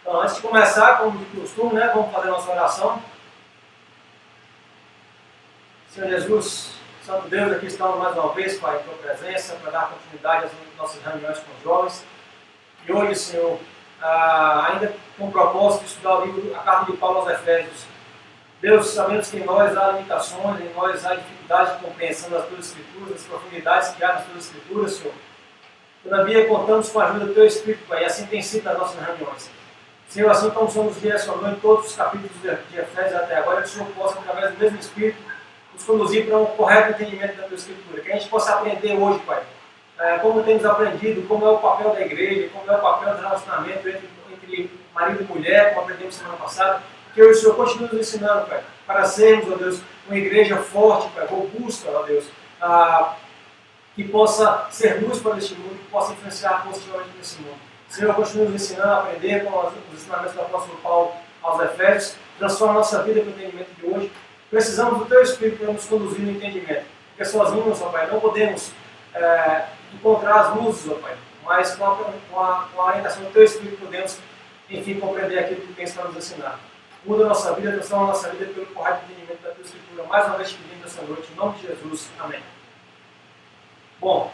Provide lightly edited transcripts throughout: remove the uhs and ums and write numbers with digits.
Então, antes de começar, como de costume, né, vamos fazer a nossa oração. Senhor Jesus, Santo Deus, aqui estamos mais uma vez, Pai, em Tua presença, para dar continuidade às nossas reuniões com os jovens. E hoje, Senhor, ainda com o propósito de estudar o livro, a carta de Paulo aos Efésios. Deus, sabemos que em nós há limitações, em nós há dificuldade de compreensão das Tuas Escrituras, das profundidades que há nas Tuas Escrituras, Senhor. Todavia, contamos com a ajuda do Teu Espírito, Pai, e assim tem sido nas nossas reuniões. Senhor, assim como somos direcionando em todos os capítulos de Efésios até agora, que o Senhor possa, através do mesmo Espírito, nos conduzir para um correto entendimento da Tua Escritura. Que a gente possa aprender hoje, Pai, como temos aprendido, como é o papel da igreja, como é o papel do relacionamento entre marido e mulher, como aprendemos semana passada. Que o Senhor continue nos ensinando, Pai, para sermos, ó Deus, uma igreja forte, Pai, robusta, ó Deus, que possa ser luz para este mundo, que possa influenciar positivamente nesse mundo. Senhor, continue nos ensinando a aprender com os ensinamentos do apóstolo Paulo aos Efésios. Transforma a nossa vida com o entendimento de hoje. Precisamos do Teu Espírito para nos conduzir no entendimento. Porque sozinhos, ó Pai, não podemos encontrar as luzes, ó Pai. Mas com a orientação do Teu Espírito podemos, enfim, compreender aquilo que tens para nos ensinar. Muda a nossa vida, transforma a nossa vida pelo correto entendimento da Tua Escritura. Mais uma vez te pedimos essa noite, em nome de Jesus. Amém. Bom,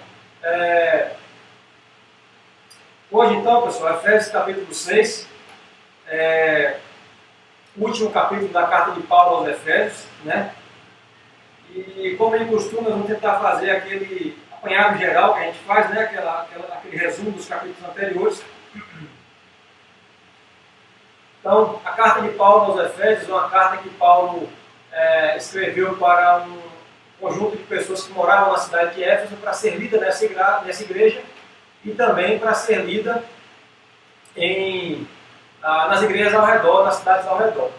hoje então, pessoal, Efésios capítulo 6, o último capítulo da carta de Paulo aos Efésios, né? E como é costume, nós vamos tentar fazer aquele apanhado geral que a gente faz, né? Aquele resumo dos capítulos anteriores. Então, a carta de Paulo aos Efésios é uma carta que Paulo escreveu para um conjunto de pessoas que moravam na cidade de Éfeso para ser lida nessa igreja e também para ser lida nas igrejas ao redor, nas cidades ao redor.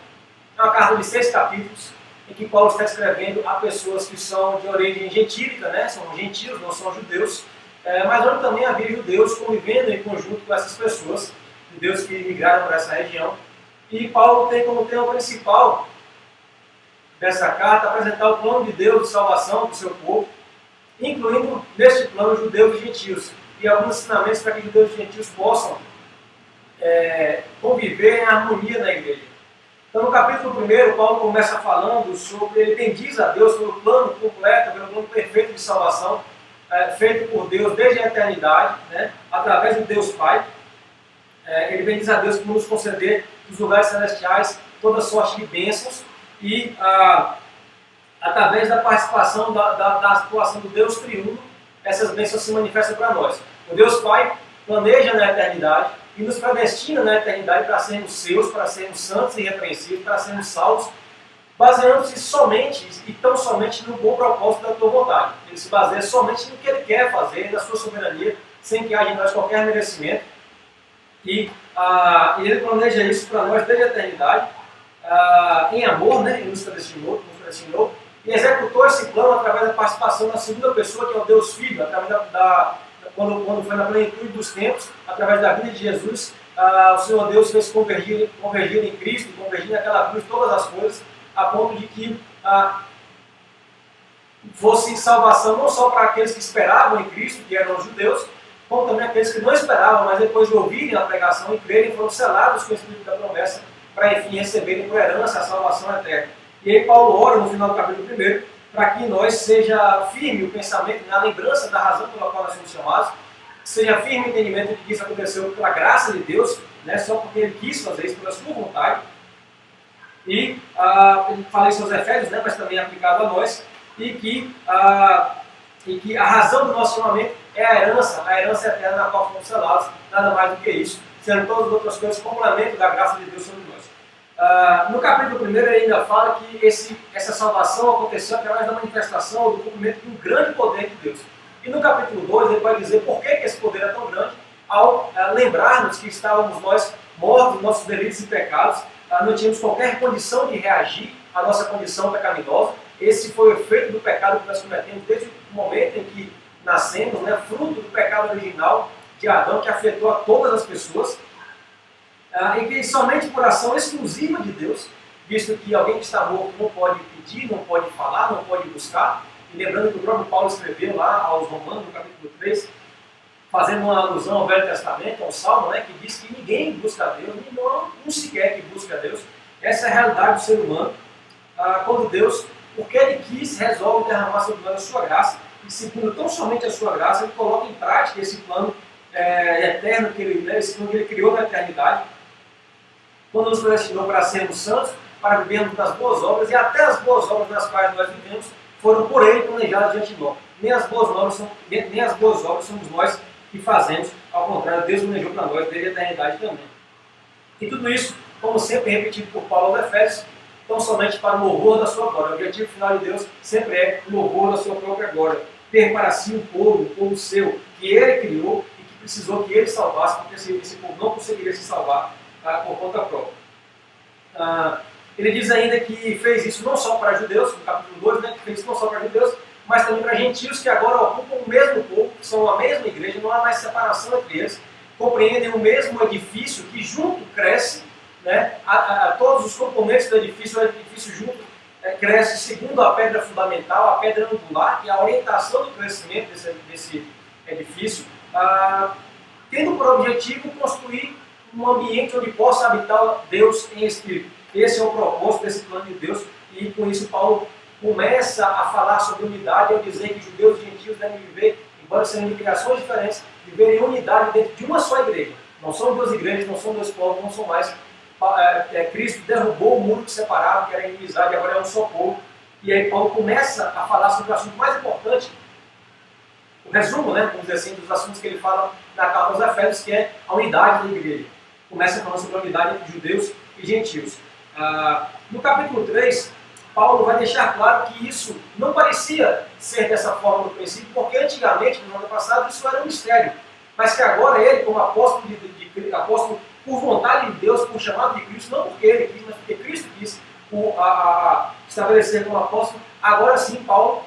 É uma carta de 6 capítulos em que Paulo está escrevendo a pessoas que são de origem gentílica, né? São gentios, não são judeus, mas onde também havia judeus convivendo em conjunto com essas pessoas, judeus que migraram para essa região. E Paulo tem como tema principal dessa carta apresentar o plano de Deus de salvação do seu povo, incluindo neste plano judeus e gentios, e alguns ensinamentos para que judeus e gentios possam conviver em harmonia na igreja. Então, no capítulo 1, Paulo começa falando sobre, ele bendiz a Deus pelo plano completo, pelo plano perfeito de salvação, feito por Deus desde a eternidade, né, através do Deus Pai. Ele bendiz a Deus por nos conceder dos lugares celestiais toda sorte de bênçãos e, através da participação da atuação do Deus triuno, essas bênçãos se manifestam para nós. O Deus Pai planeja na eternidade e nos predestina na eternidade para sermos seus, para sermos santos e irrepreensíveis, para sermos salvos, baseando-se somente e tão somente no bom propósito da tua vontade. Ele se baseia somente no que ele quer fazer, na sua soberania, sem que haja em nós qualquer merecimento. E ele planeja isso para nós desde a eternidade, em amor, né? Ele nos predestinou e executou esse plano através da participação da segunda pessoa, que é o Deus Filho, através quando foi na plenitude dos tempos, através da vida de Jesus, o Senhor Deus fez convergir em Cristo, convergir naquela cruz todas as coisas, a ponto de que fosse salvação não só para aqueles que esperavam em Cristo, que eram os judeus, como também aqueles que não esperavam, mas depois de ouvirem a pregação e crerem, foram selados com o Espírito da promessa, para enfim receberem por herança a salvação eterna. E aí Paulo ora no final do capítulo 1, para que nós seja firme o pensamento, na lembrança da razão pela qual nós somos chamados, seja firme o entendimento de que isso aconteceu pela graça de Deus, né, só porque Ele quis fazer isso pela sua vontade. E ele fala isso aos Efésios, né, mas também é aplicado a nós, e que a razão do nosso chamamento é a herança eterna na qual fomos selados, nada mais do que isso, sendo todas as outras coisas complemento da graça de Deus sobre nós. No capítulo 1 ele ainda fala que essa salvação aconteceu através da manifestação ou do cumprimento de um grande poder de Deus. E no capítulo 2 ele vai dizer por que esse poder é tão grande, ao lembrar-nos que estávamos nós mortos nos nossos delitos e pecados, não tínhamos qualquer condição de reagir à nossa condição pecaminosa. Esse foi o efeito do pecado que nós cometemos desde o momento em que nascemos, né, fruto do pecado original de Adão, que afetou a todas as pessoas. E que somente por ação exclusiva de Deus, visto que alguém que está morto não pode pedir, não pode falar, não pode buscar. E lembrando que o próprio Paulo escreveu lá aos Romanos, no capítulo 3, fazendo uma alusão ao Velho Testamento, ao Salmo, né, que diz que ninguém busca a Deus, um sequer que busca a Deus. Essa é a realidade do ser humano. Quando Deus, porque Ele quis, resolve derramar sobre nós a sua graça, e segundo tão somente a sua graça, Ele coloca em prática esse plano eterno que Ele, esse plano que Ele criou na eternidade, quando nos predestinou para sermos santos, para vivermos das boas obras, e até as boas obras nas quais nós vivemos foram por Ele planejadas diante de nós. Nem as boas obras somos nós que fazemos, ao contrário, Deus planejou para nós desde a eternidade também. E tudo isso, como sempre repetido por Paulo aos Efésios, tão somente para o louvor da sua glória. O objetivo final de Deus sempre é o louvor da sua própria glória. Ter para si um povo seu, que Ele criou e que precisou que Ele salvasse, porque esse povo não conseguiria se salvar por conta própria. Ele diz ainda que fez isso não só para judeus, no capítulo 2, né, que fez isso não só para judeus, mas também para gentios que agora ocupam o mesmo povo, que são a mesma igreja, não há mais separação entre eles, compreendem o mesmo edifício que junto cresce, né, todos os componentes do edifício, o edifício junto cresce segundo a pedra fundamental, a pedra angular, que é a orientação do crescimento desse edifício, tendo por objetivo construir um ambiente onde possa habitar Deus em espírito. Esse é o propósito desse plano de Deus, e com isso Paulo começa a falar sobre unidade ao dizer que judeus e gentios devem viver, embora sejam de criações diferentes, viver em unidade dentro de uma só igreja. Não são duas igrejas, não são dois povos, não são mais. Cristo derrubou o muro que separava, que era a inimizade, agora é um só povo. E aí Paulo começa a falar sobre o assunto mais importante, o resumo, né, vamos dizer assim, dos assuntos que ele fala na carta aos Efésios, que é a unidade da igreja. Começa falando sobre a unidade entre judeus e gentios. No capítulo 3, Paulo vai deixar claro que isso não parecia ser dessa forma no princípio, porque antigamente, no ano passado, isso era um mistério. Mas que agora ele, como apóstolo, apóstolo por vontade de Deus, por chamado de Cristo, não porque ele quis, mas porque Cristo quis estabelecer como apóstolo, agora sim Paulo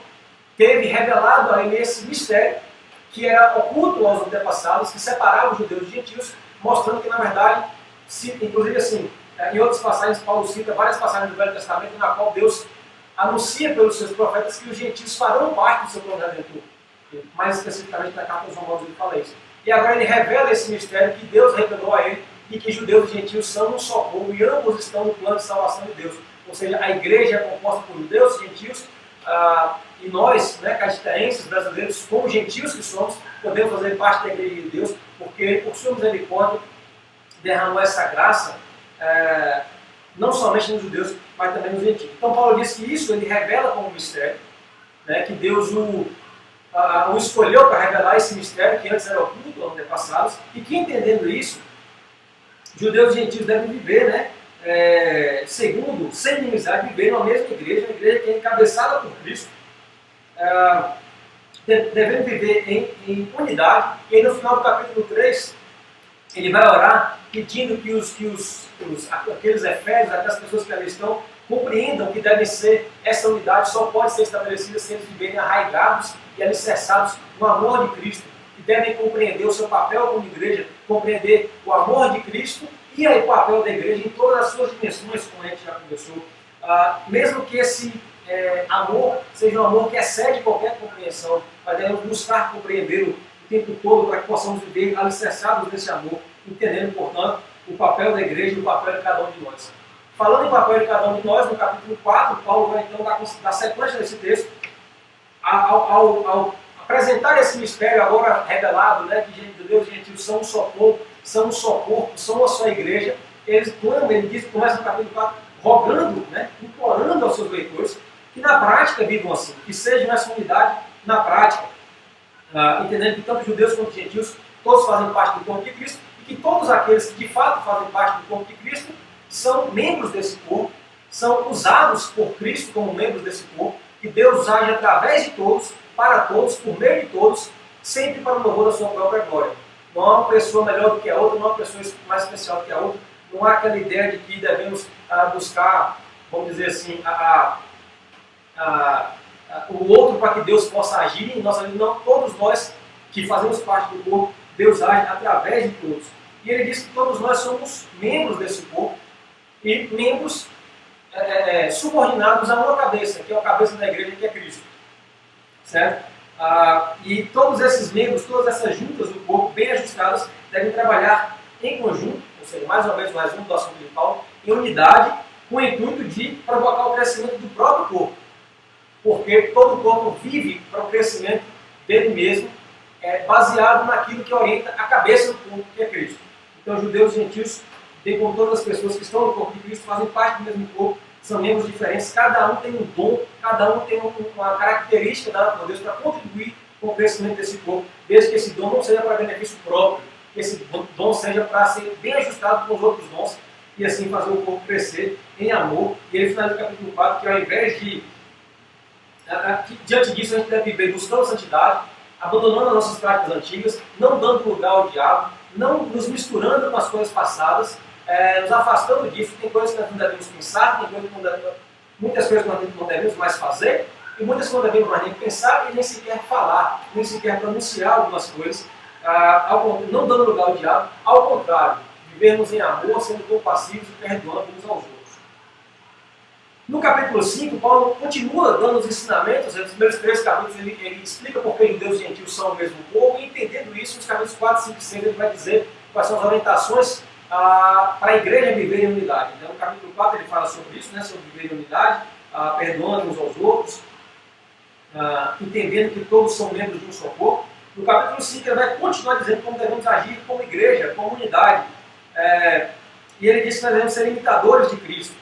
teve revelado a ele esse mistério que era oculto aos antepassados, que separava os judeus de gentios, mostrando que, na verdade, inclusive assim, em outras passagens, Paulo cita várias passagens do Velho Testamento na qual Deus anuncia pelos seus profetas que os gentios farão parte do seu plano redentor. Mais especificamente na carta aos Romanos ele fala isso. E agora ele revela esse mistério que Deus revelou a ele e que judeus e gentios são um só povo e ambos estão no plano de salvação de Deus. Ou seja, a igreja é composta por judeus e gentios e nós, né, castelenses, brasileiros, como gentios que somos, podemos fazer parte da igreja de Deus porque, por sua misericórdia, derramou essa graça não somente nos judeus, mas também nos gentios. Então Paulo diz que isso ele revela como um mistério, né, que Deus o escolheu para revelar esse mistério que antes era oculto aos antepassados, e que entendendo isso, judeus e gentios devem viver, né, segundo, sem inimizade, viver na mesma igreja, uma igreja que é encabeçada por Cristo, devendo viver em unidade. E aí no final do capítulo 3, ele vai orar pedindo que aqueles efésios, aquelas pessoas que ali estão, compreendam que deve ser essa unidade, só pode ser estabelecida se eles viverem arraigados e alicerçados no amor de Cristo, e devem compreender o seu papel como igreja, compreender o amor de Cristo e aí o papel da igreja em todas as suas dimensões, como a gente já conversou. Mesmo que esse amor seja um amor que excede qualquer compreensão, mas devemos buscar compreendê-lo o tempo todo para que possamos viver alicerçados nesse amor, entendendo, portanto, o papel da igreja e o papel de cada um de nós. Falando em papel de cada um de nós, no capítulo 4, Paulo vai então dar sequência nesse texto, ao apresentar esse mistério agora revelado, né, que judeus e gentios são um só povo, são um só corpo, são uma só igreja. Ele diz, começa no capítulo 4, rogando, né, implorando aos seus leitores que na prática vivam assim, que sejam essa unidade na prática, entendendo que tanto judeus quanto gentios, todos fazem parte do corpo de Cristo, e que todos aqueles que de fato fazem parte do corpo de Cristo são membros desse corpo, são usados por Cristo como membros desse corpo, que Deus age através de todos, para todos, por meio de todos, sempre para o louvor da sua própria glória. Não há uma pessoa melhor do que a outra, não há uma pessoa mais especial do que a outra, não há aquela ideia de que devemos buscar, vamos dizer assim, o outro para que Deus possa agir em nossa vida. Não, todos nós que fazemos parte do corpo, Deus age através de todos. E ele diz que todos nós somos membros desse corpo e membros subordinados a uma cabeça, que é a cabeça da igreja, que é Cristo. Certo? E todos esses membros, todas essas juntas do corpo, bem ajustadas, devem trabalhar em conjunto, ou seja, mais uma vez o resumo do assunto de Paulo, em unidade, com o intuito de provocar o crescimento do próprio corpo. Porque todo o corpo vive para o crescimento dele mesmo, baseado naquilo que orienta a cabeça do corpo, que é Cristo. Então, judeus e gentios, bem como todas as pessoas que estão no corpo de Cristo, fazem parte do mesmo corpo, são membros diferentes, cada um tem um dom, cada um tem uma característica dada por Deus para contribuir com o crescimento desse corpo, desde que esse dom não seja para benefício próprio, que esse dom seja para ser bem ajustado com os outros dons e assim fazer o corpo crescer em amor. E ele finaliza o capítulo 4, que ao invés de diante disso a gente deve viver buscando santidade, abandonando as nossas práticas antigas, não dando lugar ao diabo, não nos misturando com as coisas passadas, nos afastando disso. Tem coisas que nós não devemos pensar, tem coisas que muitas coisas que nós não devemos mais fazer, e muitas que não devemos mais nem pensar e nem sequer falar, nem sequer pronunciar algumas coisas, não dando lugar ao diabo. Ao contrário, vivermos em amor, sendo compassivos e perdoando uns aos outros. No capítulo 5, Paulo continua dando os ensinamentos. Nos primeiros 3 capítulos ele explica por que judeus e gentios são o mesmo povo, e entendendo isso, nos capítulos 4, 5 e 6 ele vai dizer quais são as orientações para a igreja viver em unidade. Então, no capítulo 4 ele fala sobre isso, sobre viver em unidade, perdoando uns aos outros, entendendo que todos são membros de um só corpo. No capítulo 5 ele vai continuar dizendo como devemos agir como igreja, como unidade. E ele diz que nós devemos ser imitadores de Cristo.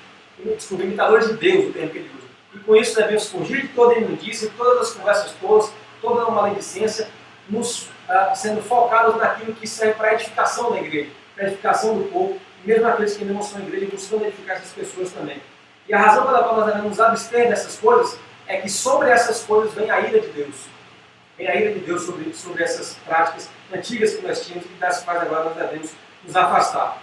Desculpa, imitadores de Deus, o termo que ele usa. E com isso devemos fugir de toda imundícia, de todas as conversas tolas, toda a maledicência, sendo focados naquilo que serve para a edificação da igreja, para a edificação do povo, e mesmo aqueles que ainda não são igreja, buscando edificar essas pessoas também. E a razão pela qual nós devemos nos abster dessas coisas é que sobre essas coisas vem a ira de Deus. Vem a ira de Deus sobre essas práticas antigas que nós tínhamos e das quais agora nós devemos nos afastar.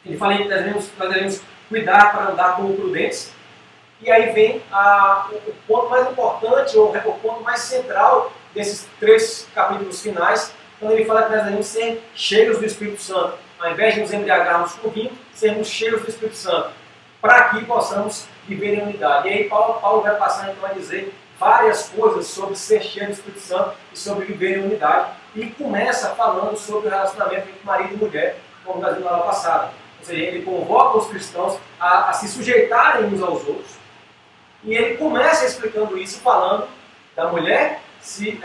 Ele fala que nós devemos cuidar para andar como prudentes. E aí vem o ponto mais importante, ou o ponto mais central desses 3 capítulos finais, quando ele fala que nós devemos ser cheios do Espírito Santo. Ao invés de nos embriagarmos com vinho, sermos cheios do Espírito Santo, para que possamos viver em unidade. E aí Paulo vai passar então a dizer várias coisas sobre ser cheio do Espírito Santo e sobre viver em unidade. E começa falando sobre o relacionamento entre marido e mulher, como nós vimos na aula passada. Ou seja, ele convoca os cristãos a se sujeitarem uns aos outros. E ele começa explicando isso, falando da mulher se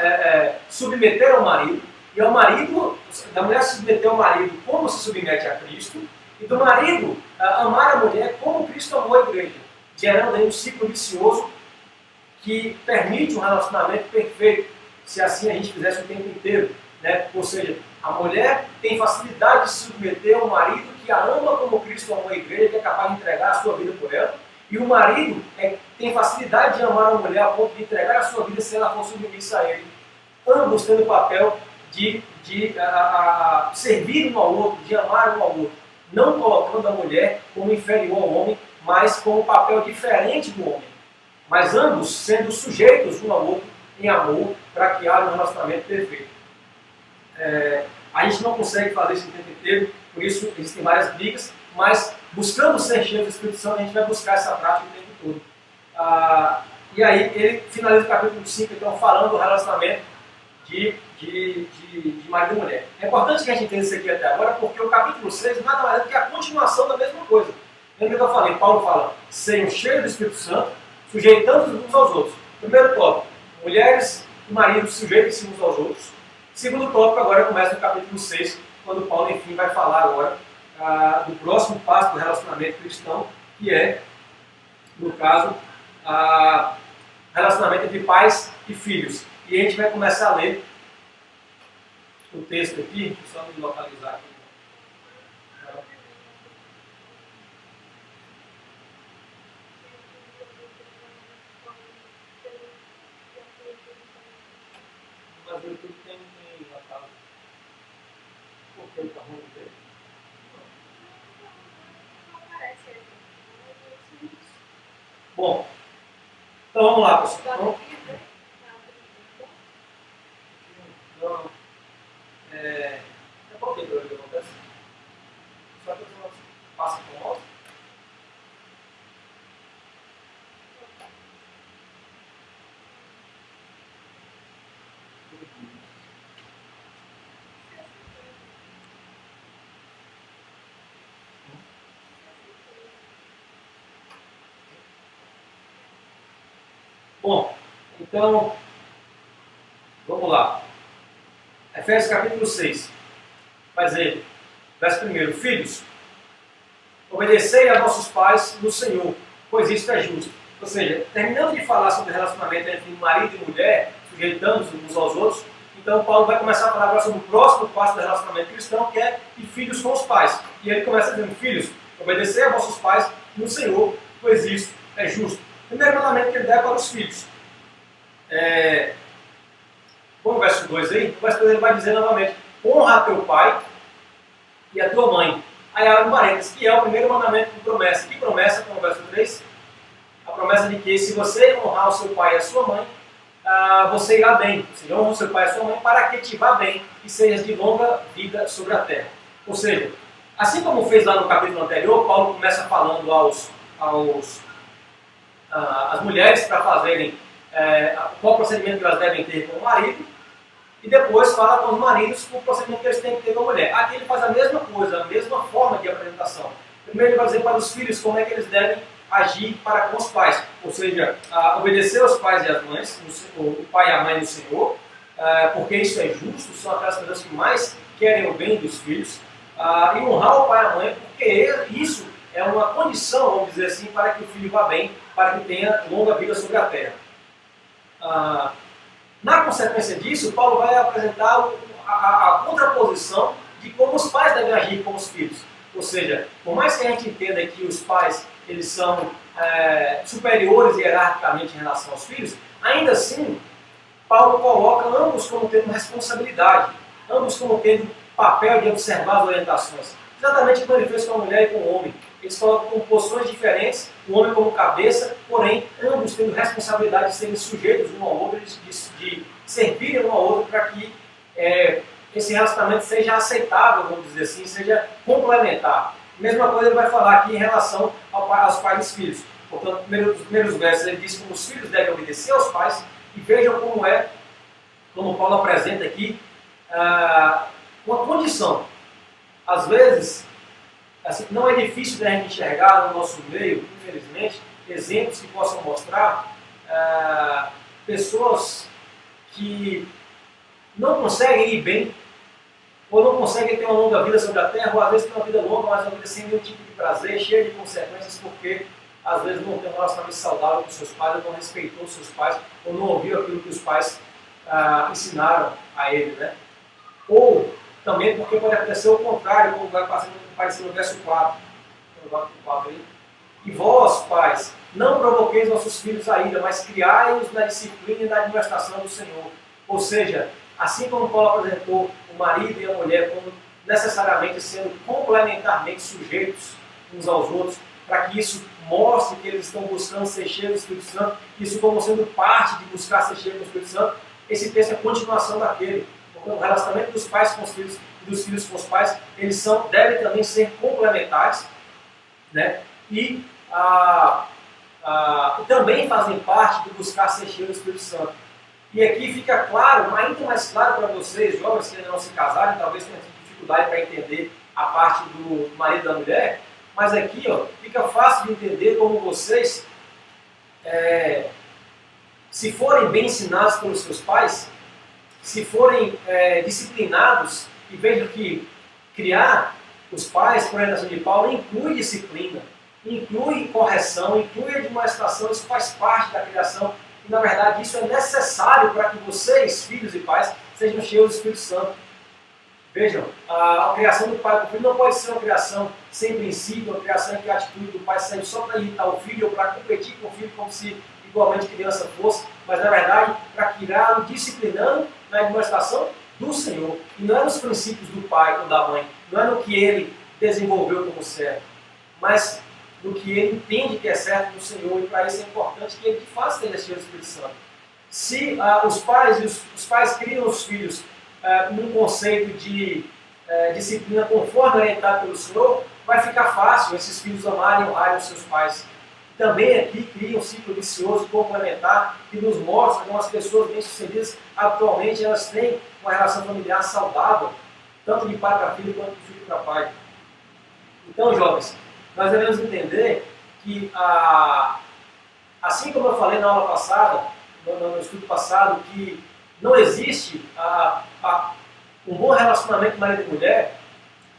submeter ao marido, e ao marido, da mulher se submeter ao marido como se submete a Cristo, e do marido amar a mulher como Cristo amou a igreja, gerando aí um ciclo vicioso que permite um relacionamento perfeito, se assim a gente fizesse o tempo inteiro. Ou seja, a mulher tem facilidade de se submeter ao marido que a ama como Cristo amou a igreja, que é capaz de entregar a sua vida por ela, e o marido tem facilidade de amar a mulher a ponto de entregar a sua vida se ela for submissa a ele. Ambos tendo o papel de servir um ao outro, de amar um ao outro, não colocando a mulher como inferior ao homem, mas com um papel diferente do homem, mas ambos sendo sujeitos um ao outro em amor, para que haja um relacionamento perfeito. A gente não consegue fazer isso o tempo inteiro, por isso existem várias brigas, mas buscando ser cheio do Espírito Santo, a gente vai buscar essa prática o tempo todo. E aí ele finaliza o capítulo 5, então, falando do relacionamento de marido e mulher. É importante que a gente entenda isso aqui até agora, porque o capítulo 6 nada mais é do que a continuação da mesma coisa. Lembra que eu falei? Paulo fala, sejam cheios do Espírito Santo, sujeitando uns aos outros. Primeiro tópico, mulheres e maridos sujeitem-se uns aos outros. Segundo tópico, agora começa no capítulo 6, quando Paulo, enfim, vai falar agora do próximo passo do relacionamento cristão, que é, no caso, relacionamento entre pais e filhos. E a gente vai começar a ler o texto aqui, só me localizar aqui. Mas ele tudo tem na casa. Por que ele está ruim dele? Bom, então vamos lá, pessoal. Não. É qual que acontece? Só que você passa com o mouse. Bom, então, vamos lá. Efésios capítulo 6. Vai dizer, verso 1: Filhos, obedecei a vossos pais no Senhor, pois isto é justo. Ou seja, terminando de falar sobre o relacionamento entre marido e mulher, sujeitando-se uns aos outros, então Paulo vai começar a falar agora sobre o próximo passo do relacionamento cristão, que é de filhos com os pais. E ele começa dizendo: Filhos, obedecei a vossos pais no Senhor, pois isto é justo. O primeiro mandamento que ele dá é para os filhos. Bom, o verso 2 aí, o verso 2 ele vai dizer novamente: honra a teu pai e a tua mãe. Aí abre um parênteses, que é o primeiro mandamento com promessa. Que promessa, como o verso 3? A promessa de que se você honrar o seu pai e a sua mãe, você irá bem. Você honra o seu pai e a sua mãe para que te vá bem e sejas de longa vida sobre a terra. Ou seja, assim como fez lá no capítulo anterior, Paulo começa falando às mulheres para fazerem qual procedimento que elas devem ter com o marido, e depois fala com os maridos o procedimento que eles têm que ter com a mulher. Aqui ele faz a mesma coisa, a mesma forma de apresentação. Primeiro ele vai dizer para os filhos como é que eles devem agir para com os pais, ou seja, obedecer aos pais e às mães, o pai e a mãe no Senhor, porque isso é justo, são aquelas pessoas que mais querem o bem dos filhos, e honrar o pai e a mãe, porque isso é uma condição, vamos dizer assim, para que o filho vá bem, para que tenha longa vida sobre a terra. Na consequência disso, Paulo vai apresentar a contraposição de como os pais devem agir com os filhos. Ou seja, por mais que a gente entenda que os pais eles são superiores hierarquicamente em relação aos filhos, ainda assim, Paulo coloca ambos como tendo responsabilidade, ambos como tendo papel de observar as orientações. Exatamente como ele fez com a mulher e com o homem. Eles colocam com posições diferentes, o homem como cabeça, porém, ambos tendo responsabilidade de serem sujeitos um ao outro, de servirem um ao outro para que esse relacionamento seja aceitável, vamos dizer assim, seja complementar. Mesma coisa ele vai falar aqui em relação aos pais e os filhos. Portanto, nos primeiros versos ele diz como os filhos devem obedecer aos pais, e vejam como Paulo apresenta aqui, uma condição. Às vezes, assim, não é difícil de a gente enxergar no nosso meio, infelizmente, exemplos que possam mostrar pessoas que não conseguem ir bem, ou não conseguem ter uma longa vida sobre a terra, ou às vezes tem uma vida longa, mas uma vida sem nenhum tipo de prazer, cheia de consequências, porque às vezes não tem um relacionamento saudável com seus pais, ou não respeitou os seus pais, ou não ouviu aquilo que os pais ensinaram a ele, né? Ou também porque pode acontecer o contrário, como vai aparecer no verso 4. E vós, pais, não provoqueis nossos filhos a ira, mas criai-os na disciplina e na administração do Senhor. Ou seja, assim como Paulo apresentou o marido e a mulher como necessariamente sendo complementarmente sujeitos uns aos outros, para que isso mostre que eles estão buscando ser cheios do Espírito Santo, isso como sendo parte de buscar ser cheio do Espírito Santo, esse texto é a continuação daquele. Porque o relacionamento dos pais com os filhos e dos filhos com os pais, eles devem também ser complementares, né? E também fazem parte de buscar ser cheio do Espírito Santo. E aqui fica claro, ainda mais claro para vocês, jovens que ainda não se casaram, e talvez tenham dificuldade para entender a parte do marido e da mulher, mas aqui fica fácil de entender como vocês, se forem bem ensinados pelos seus pais, se forem disciplinados, e vejam que criar os pais, por orientação de Paulo, inclui disciplina, inclui correção, inclui admoestação, isso faz parte da criação. E, na verdade, isso é necessário para que vocês, filhos e pais, sejam cheios do Espírito Santo. Vejam, a criação do pai com o filho não pode ser uma criação sem princípio, uma criação em que a atitude do pai serve só para irritar o filho ou para competir com o filho como se igualmente criança fosse, mas, na verdade, para criá-lo disciplinando na administração do Senhor. E não é nos princípios do pai ou da mãe, não é no que ele desenvolveu como certo, mas do que ele entende que é certo no Senhor, e para isso é importante que ele de fato esteja cheio do Espírito Santo. Se os pais criam os filhos num conceito de disciplina conforme orientado pelo Senhor, vai ficar fácil esses filhos amarem e honrarem os seus pais. Também aqui cria um ciclo vicioso complementar que nos mostra que as pessoas bem-sucedidas atualmente elas têm uma relação familiar saudável, tanto de pai para filho quanto de filho para pai. Então, jovens, nós devemos entender que, assim como eu falei na aula passada, no estudo passado que não existe um bom relacionamento marido e mulher,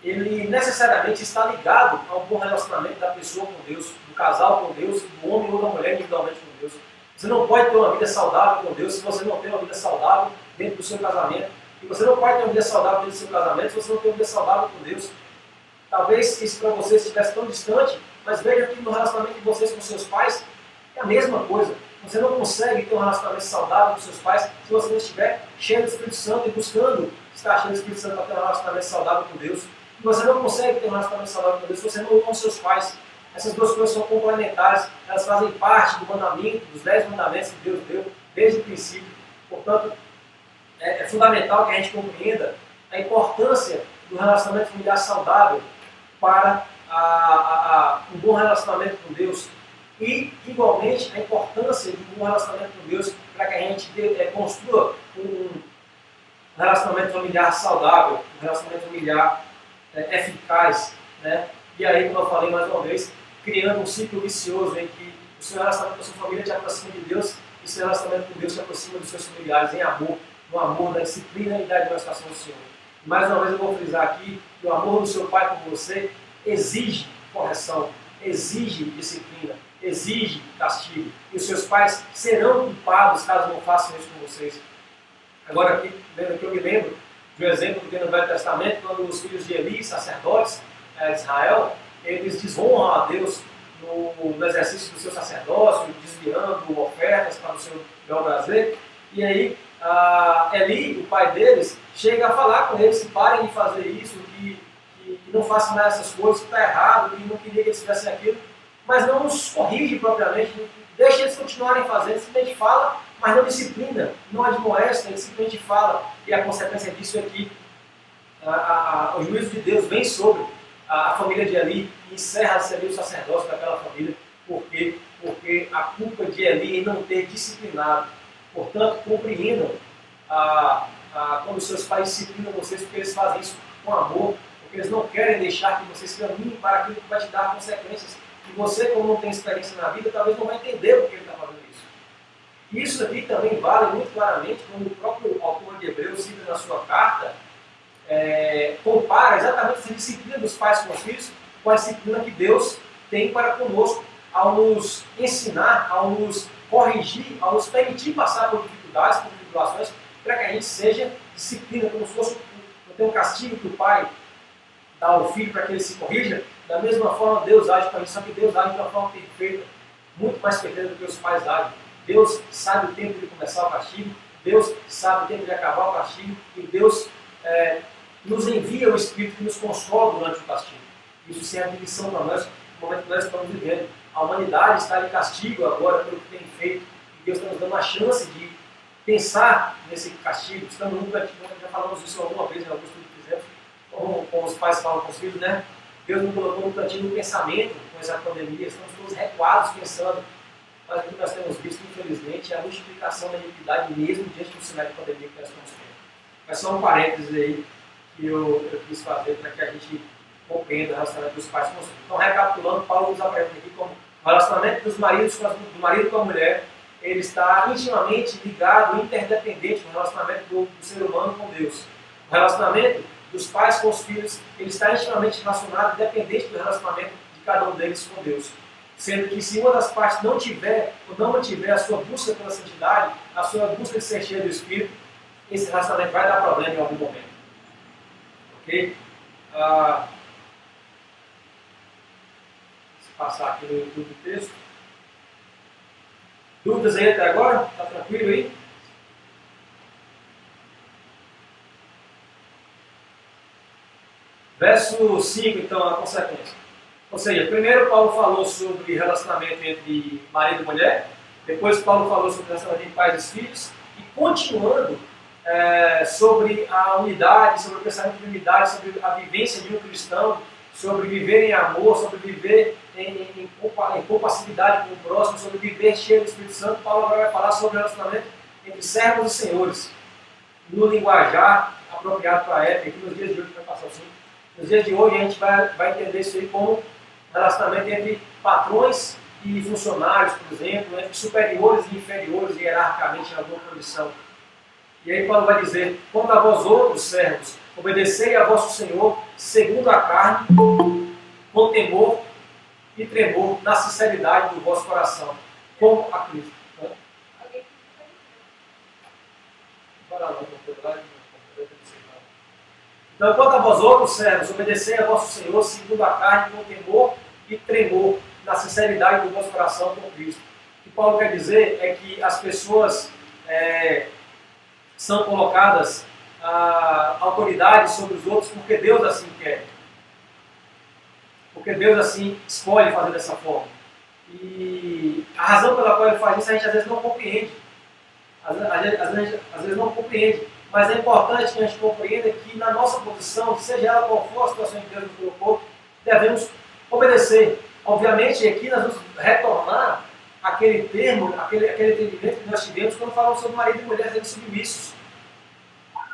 ele necessariamente está ligado a um bom relacionamento da pessoa com Deus, do casal com Deus, do homem ou da mulher individualmente com Deus. Você não pode ter uma vida saudável com Deus se você não tem uma vida saudável dentro do seu casamento. E você não pode ter uma vida saudável dentro do seu casamento se você não tem uma vida saudável com Deus. Talvez isso para vocês estivesse tão distante, mas veja que no relacionamento de vocês com seus pais é a mesma coisa. Você não consegue ter um relacionamento saudável com seus pais se você não estiver cheio do Espírito Santo e buscando estar cheio do Espírito Santo para ter um relacionamento saudável com Deus. E você não consegue ter um relacionamento saudável com Deus se você não ama os seus pais. Essas duas coisas são complementares, elas fazem parte do mandamento, dos 10 mandamentos que Deus deu desde o princípio. Portanto, é fundamental que a gente compreenda a importância do relacionamento familiar saudável para um bom relacionamento com Deus e, igualmente, a importância de um bom relacionamento com Deus para que a gente construa um relacionamento familiar saudável, um relacionamento familiar eficaz, né? E aí, como eu falei mais uma vez, criando um ciclo vicioso em que o seu relacionamento com a sua família te aproxima de Deus e o seu relacionamento com Deus te aproxima dos seus familiares em amor, no amor, da disciplina e da administração do Senhor. Mais uma vez eu vou frisar aqui que o amor do seu pai por você exige correção, exige disciplina, exige castigo. E os seus pais serão culpados caso não façam isso com vocês. Agora aqui, eu me lembro de um exemplo que tem no Velho Testamento, quando os filhos de Eli, sacerdotes de Israel, eles desonram a Deus no exercício do seu sacerdócio, desviando ofertas para o seu bel prazer. E aí, Eli, o pai deles, chega a falar com eles que parem de fazer isso, que não façam mais essas coisas, que está errado, que não queria que eles fizessem aquilo, mas não os corrige propriamente, deixa eles continuarem fazendo, simplesmente fala, mas não disciplina, não admoesta, ele simplesmente fala, e a consequência disso é que o juízo de Deus vem sobre a família de Eli e encerra-se ali o sacerdócio daquela família. Por quê? Porque a culpa de Eli em não ter disciplinado. Portanto, compreendam quando seus pais disciplinam vocês, porque eles fazem isso com amor, porque eles não querem deixar que vocês caminhem para aquilo que vai te dar consequências. E você, como não tem experiência na vida, talvez não vai entender por que ele está fazendo isso. E isso aqui também vale muito claramente quando o próprio autor de Hebreus cita na sua carta, compara exatamente essa disciplina dos pais com os filhos com a disciplina que Deus tem para conosco ao nos ensinar, ao nos corrigir, ao nos permitir passar por dificuldades, por tribulações, para que a gente seja disciplina, como se fosse um castigo que o pai dá ao filho para que ele se corrija. Da mesma forma Deus age para isso, só que Deus age de uma forma perfeita, muito mais perfeita do que os pais agem. Deus sabe o tempo de começar o castigo, Deus sabe o tempo de acabar o castigo, e Deus nos envia o Espírito que nos consola durante o castigo. Isso serve de lição para nós, no momento que nós estamos vivendo. A humanidade está de castigo agora pelo que tem feito, e Deus está nos dando a chance de pensar nesse castigo. Estamos no cantinho, já falamos isso alguma vez em alguns estudos que fizemos, como os pais falam com os filhos, né? Deus nos colocou no cantinho do pensamento com essa pandemia, estamos todos recuados pensando, mas o que nós temos visto, infelizmente, é a multiplicação da iniquidade mesmo diante do cenário de pandemia que nós estamos tendo. Mas só um parênteses aí que eu quis fazer para que a gente compreenda o relacionamento dos pais com os filhos. Então, recapitulando, Paulo nos apresenta aqui como o relacionamento dos maridos do marido com a mulher, ele está intimamente ligado, interdependente no relacionamento do ser humano com Deus. O relacionamento dos pais com os filhos, ele está intimamente relacionado, dependente do relacionamento de cada um deles com Deus. Sendo que se uma das partes não tiver ou não mantiver a sua busca pela santidade, a sua busca de ser cheia do Espírito, esse relacionamento vai dar problema em algum momento. Ok? Se passar aqui no YouTube o texto. Dúvidas aí até agora? Está tranquilo aí? Verso 5, então, a consequência. Ou seja, primeiro Paulo falou sobre relacionamento entre marido e mulher, depois Paulo falou sobre relacionamento entre pais e filhos, e continuando sobre a unidade, sobre o pensamento de unidade, sobre a vivência de um cristão, sobre viver em amor, sobre viver em compassividade com o próximo, sobre viver cheio do Espírito Santo. Paulo agora vai falar sobre o relacionamento entre servos e senhores, no linguajar apropriado para a época, que nos dias de hoje vai passar assim. Nos dias de hoje a gente vai entender isso aí como relacionamento entre patrões e funcionários, por exemplo, entre superiores e inferiores hierarquicamente em alguma condição. E aí Paulo vai dizer: quanto a vós outros servos, obedecei a vosso Senhor segundo a carne, com temor e tremor, na sinceridade do vosso coração, como a Cristo. Então, quanto a vós outros servos, obedecei a vosso Senhor segundo a carne, com temor e tremor, na sinceridade do vosso coração, com Cristo. O que Paulo quer dizer é que as pessoas são colocadas autoridade sobre os outros porque Deus assim quer. Porque Deus assim escolhe fazer dessa forma. E a razão pela qual ele faz isso a gente às vezes não compreende. Às vezes não compreende. Mas é importante que a gente compreenda que na nossa posição, seja ela qual for a situação que Deus nos colocou, devemos obedecer. Obviamente aqui nós vamos retornar aquele termo, aquele entendimento que nós tivemos quando falamos sobre marido e mulher sendo submissos.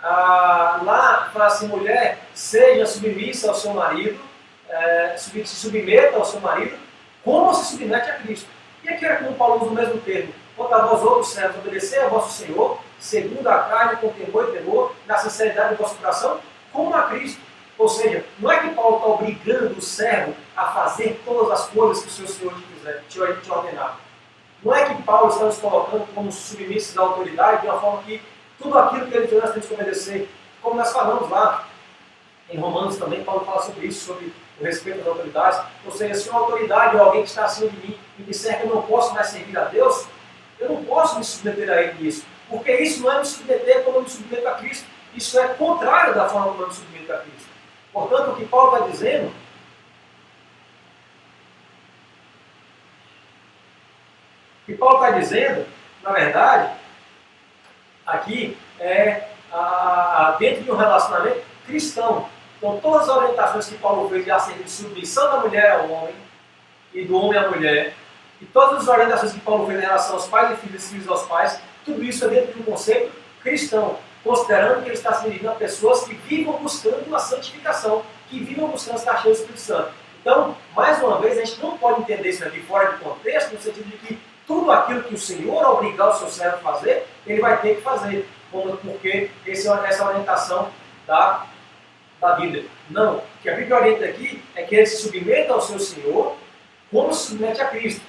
Lá fala assim: mulher, seja submissa ao seu marido, se submeta ao seu marido, como se submete a Cristo. E aqui é como Paulo usa o mesmo termo: quanto a vós outros servos, obedecei a vosso Senhor, segundo a carne, com temor e tremor, na sinceridade do vosso coração, como a Cristo. Ou seja, não é que Paulo está obrigando o servo a fazer todas as coisas que o seu Senhor te ordenar. Não é que Paulo está nos colocando como submissos da autoridade de uma forma que tudo aquilo que ele fez nós temos que obedecer. Como nós falamos lá em Romanos também, Paulo fala sobre isso, sobre o respeito às autoridades. Ou seja, se uma autoridade ou alguém que está acima de mim me disser que eu não posso mais servir a Deus, eu não posso me submeter a ele nisso. Porque isso não é me submeter como eu me submeto a Cristo. Isso é contrário da forma como eu me submeto a Cristo. Portanto, o que Paulo está dizendo na verdade, aqui é dentro de um relacionamento cristão. Então, todas as orientações que Paulo fez acerca de submissão da mulher ao homem e do homem à mulher, e todas as orientações que Paulo fez em relação aos pais e filhos aos pais, tudo isso é dentro de um conceito cristão, considerando que ele está se dirigindo a pessoas que vivam buscando a santificação, que vivam buscando estar cheios do Espírito Santo. Então, mais uma vez, a gente não pode entender isso aqui fora de contexto, no sentido de que tudo aquilo que o Senhor obrigar o seu servo a fazer, ele vai ter que fazer, porque essa orientação da Bíblia. Não, o que a Bíblia orienta aqui é que ele se submeta ao seu Senhor como se submete a Cristo,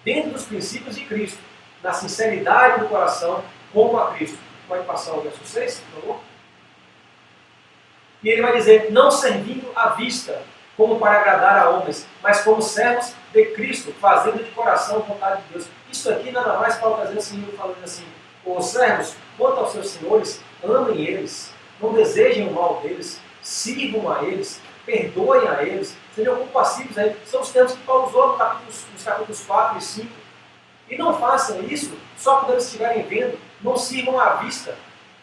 dentro dos princípios de Cristo, na sinceridade do coração, como a Cristo. Pode passar o verso 6, por favor? E ele vai dizer: não servindo à vista, como para agradar a homens, mas como servos de Cristo, fazendo de coração a vontade de Deus. Isso aqui nada mais Paulo está dizendo assim, falando assim: os servos, quanto aos seus senhores, amem eles, não desejem o mal deles, sirvam a eles, perdoem a eles, sejam compassivos a eles. São os termos que Paulo usou nos capítulos 4 e 5. E não façam isso só quando eles estiverem vendo. Não sirvam à vista,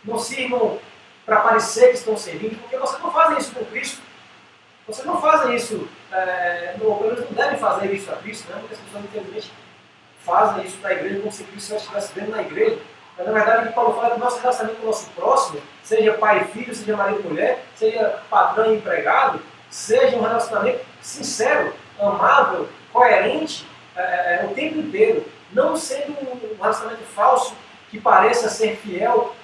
não sirvam para parecer que estão servindo, porque vocês não fazem isso com Cristo. Vocês não fazem isso, pelo menos não devem fazer isso a Cristo, né? Porque as pessoas, infelizmente, fazem isso para a igreja como se Cristo estivesse dentro da igreja. Mas, na verdade, o que Paulo fala é que o nosso relacionamento com o nosso próximo, seja pai e filho, seja marido e mulher, seja patrão e empregado, seja um relacionamento sincero, amável, coerente, o tempo inteiro. Não sendo um relacionamento falso que pareça ser fiel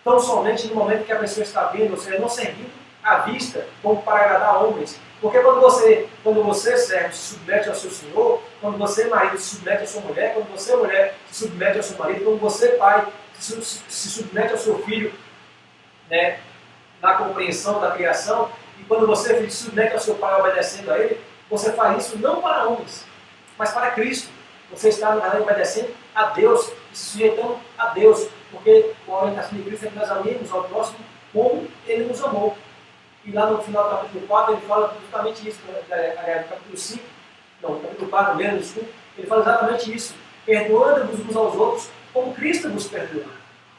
tão somente no momento que a pessoa está vendo, ou seja, não servindo à vista como para agradar homens. Porque quando você servo, se submete ao seu senhor, quando você marido se submete à sua mulher, quando você mulher se submete ao seu marido, quando você pai se submete ao seu filho, né, na compreensão da criação, e quando você filho, se submete ao seu pai obedecendo a ele, você faz isso não para homens, mas para Cristo. Você está, na verdade, obedecendo a Deus, e se sujeitando a Deus, porque a orientação de Cristo é que nós amemos ao próximo como Ele nos amou. E lá no final do capítulo 4 ele fala justamente isso, no capítulo 5, não, no capítulo 4 mesmo, desculpa, ele fala exatamente isso: perdoando-vos uns aos outros como Cristo vos perdoou.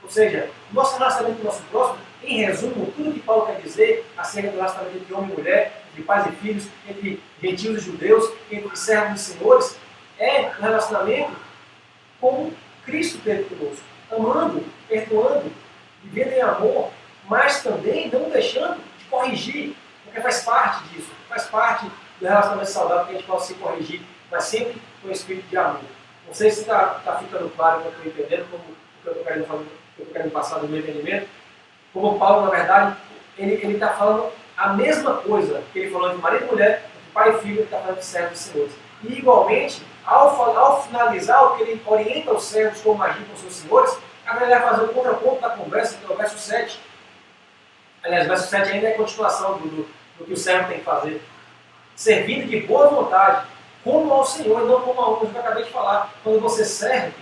Ou seja, o nosso relacionamento com o nosso próximo, em resumo, tudo que Paulo quer dizer acerca do relacionamento entre homem e mulher, entre pais e filhos, entre gentios e judeus, entre servos e senhores, é um relacionamento como Cristo teve conosco, amando, perdoando, vivendo em amor, mas também não deixando de corrigir, porque faz parte disso, faz parte do relacionamento saudável que a gente possa se corrigir mas sempre com o espírito de amor. Não sei se está ficando claro o que eu estou entendendo, como o que eu estou querendo passar do meu entendimento. Como Paulo, na verdade, ele está falando a mesma coisa que ele falou de marido e mulher, de pai e filho, ele está falando de servos e senhores. E, igualmente, ao finalizar o que ele orienta os servos como agir com seus senhores, agora ele vai fazer o contraponto da conversa, que é o verso 7. Aliás, o verso 7 ainda é a continuação do que o servo tem que fazer. Servindo de boa vontade, como ao Senhor e não como a homens, que eu acabei de falar. Quando você serve,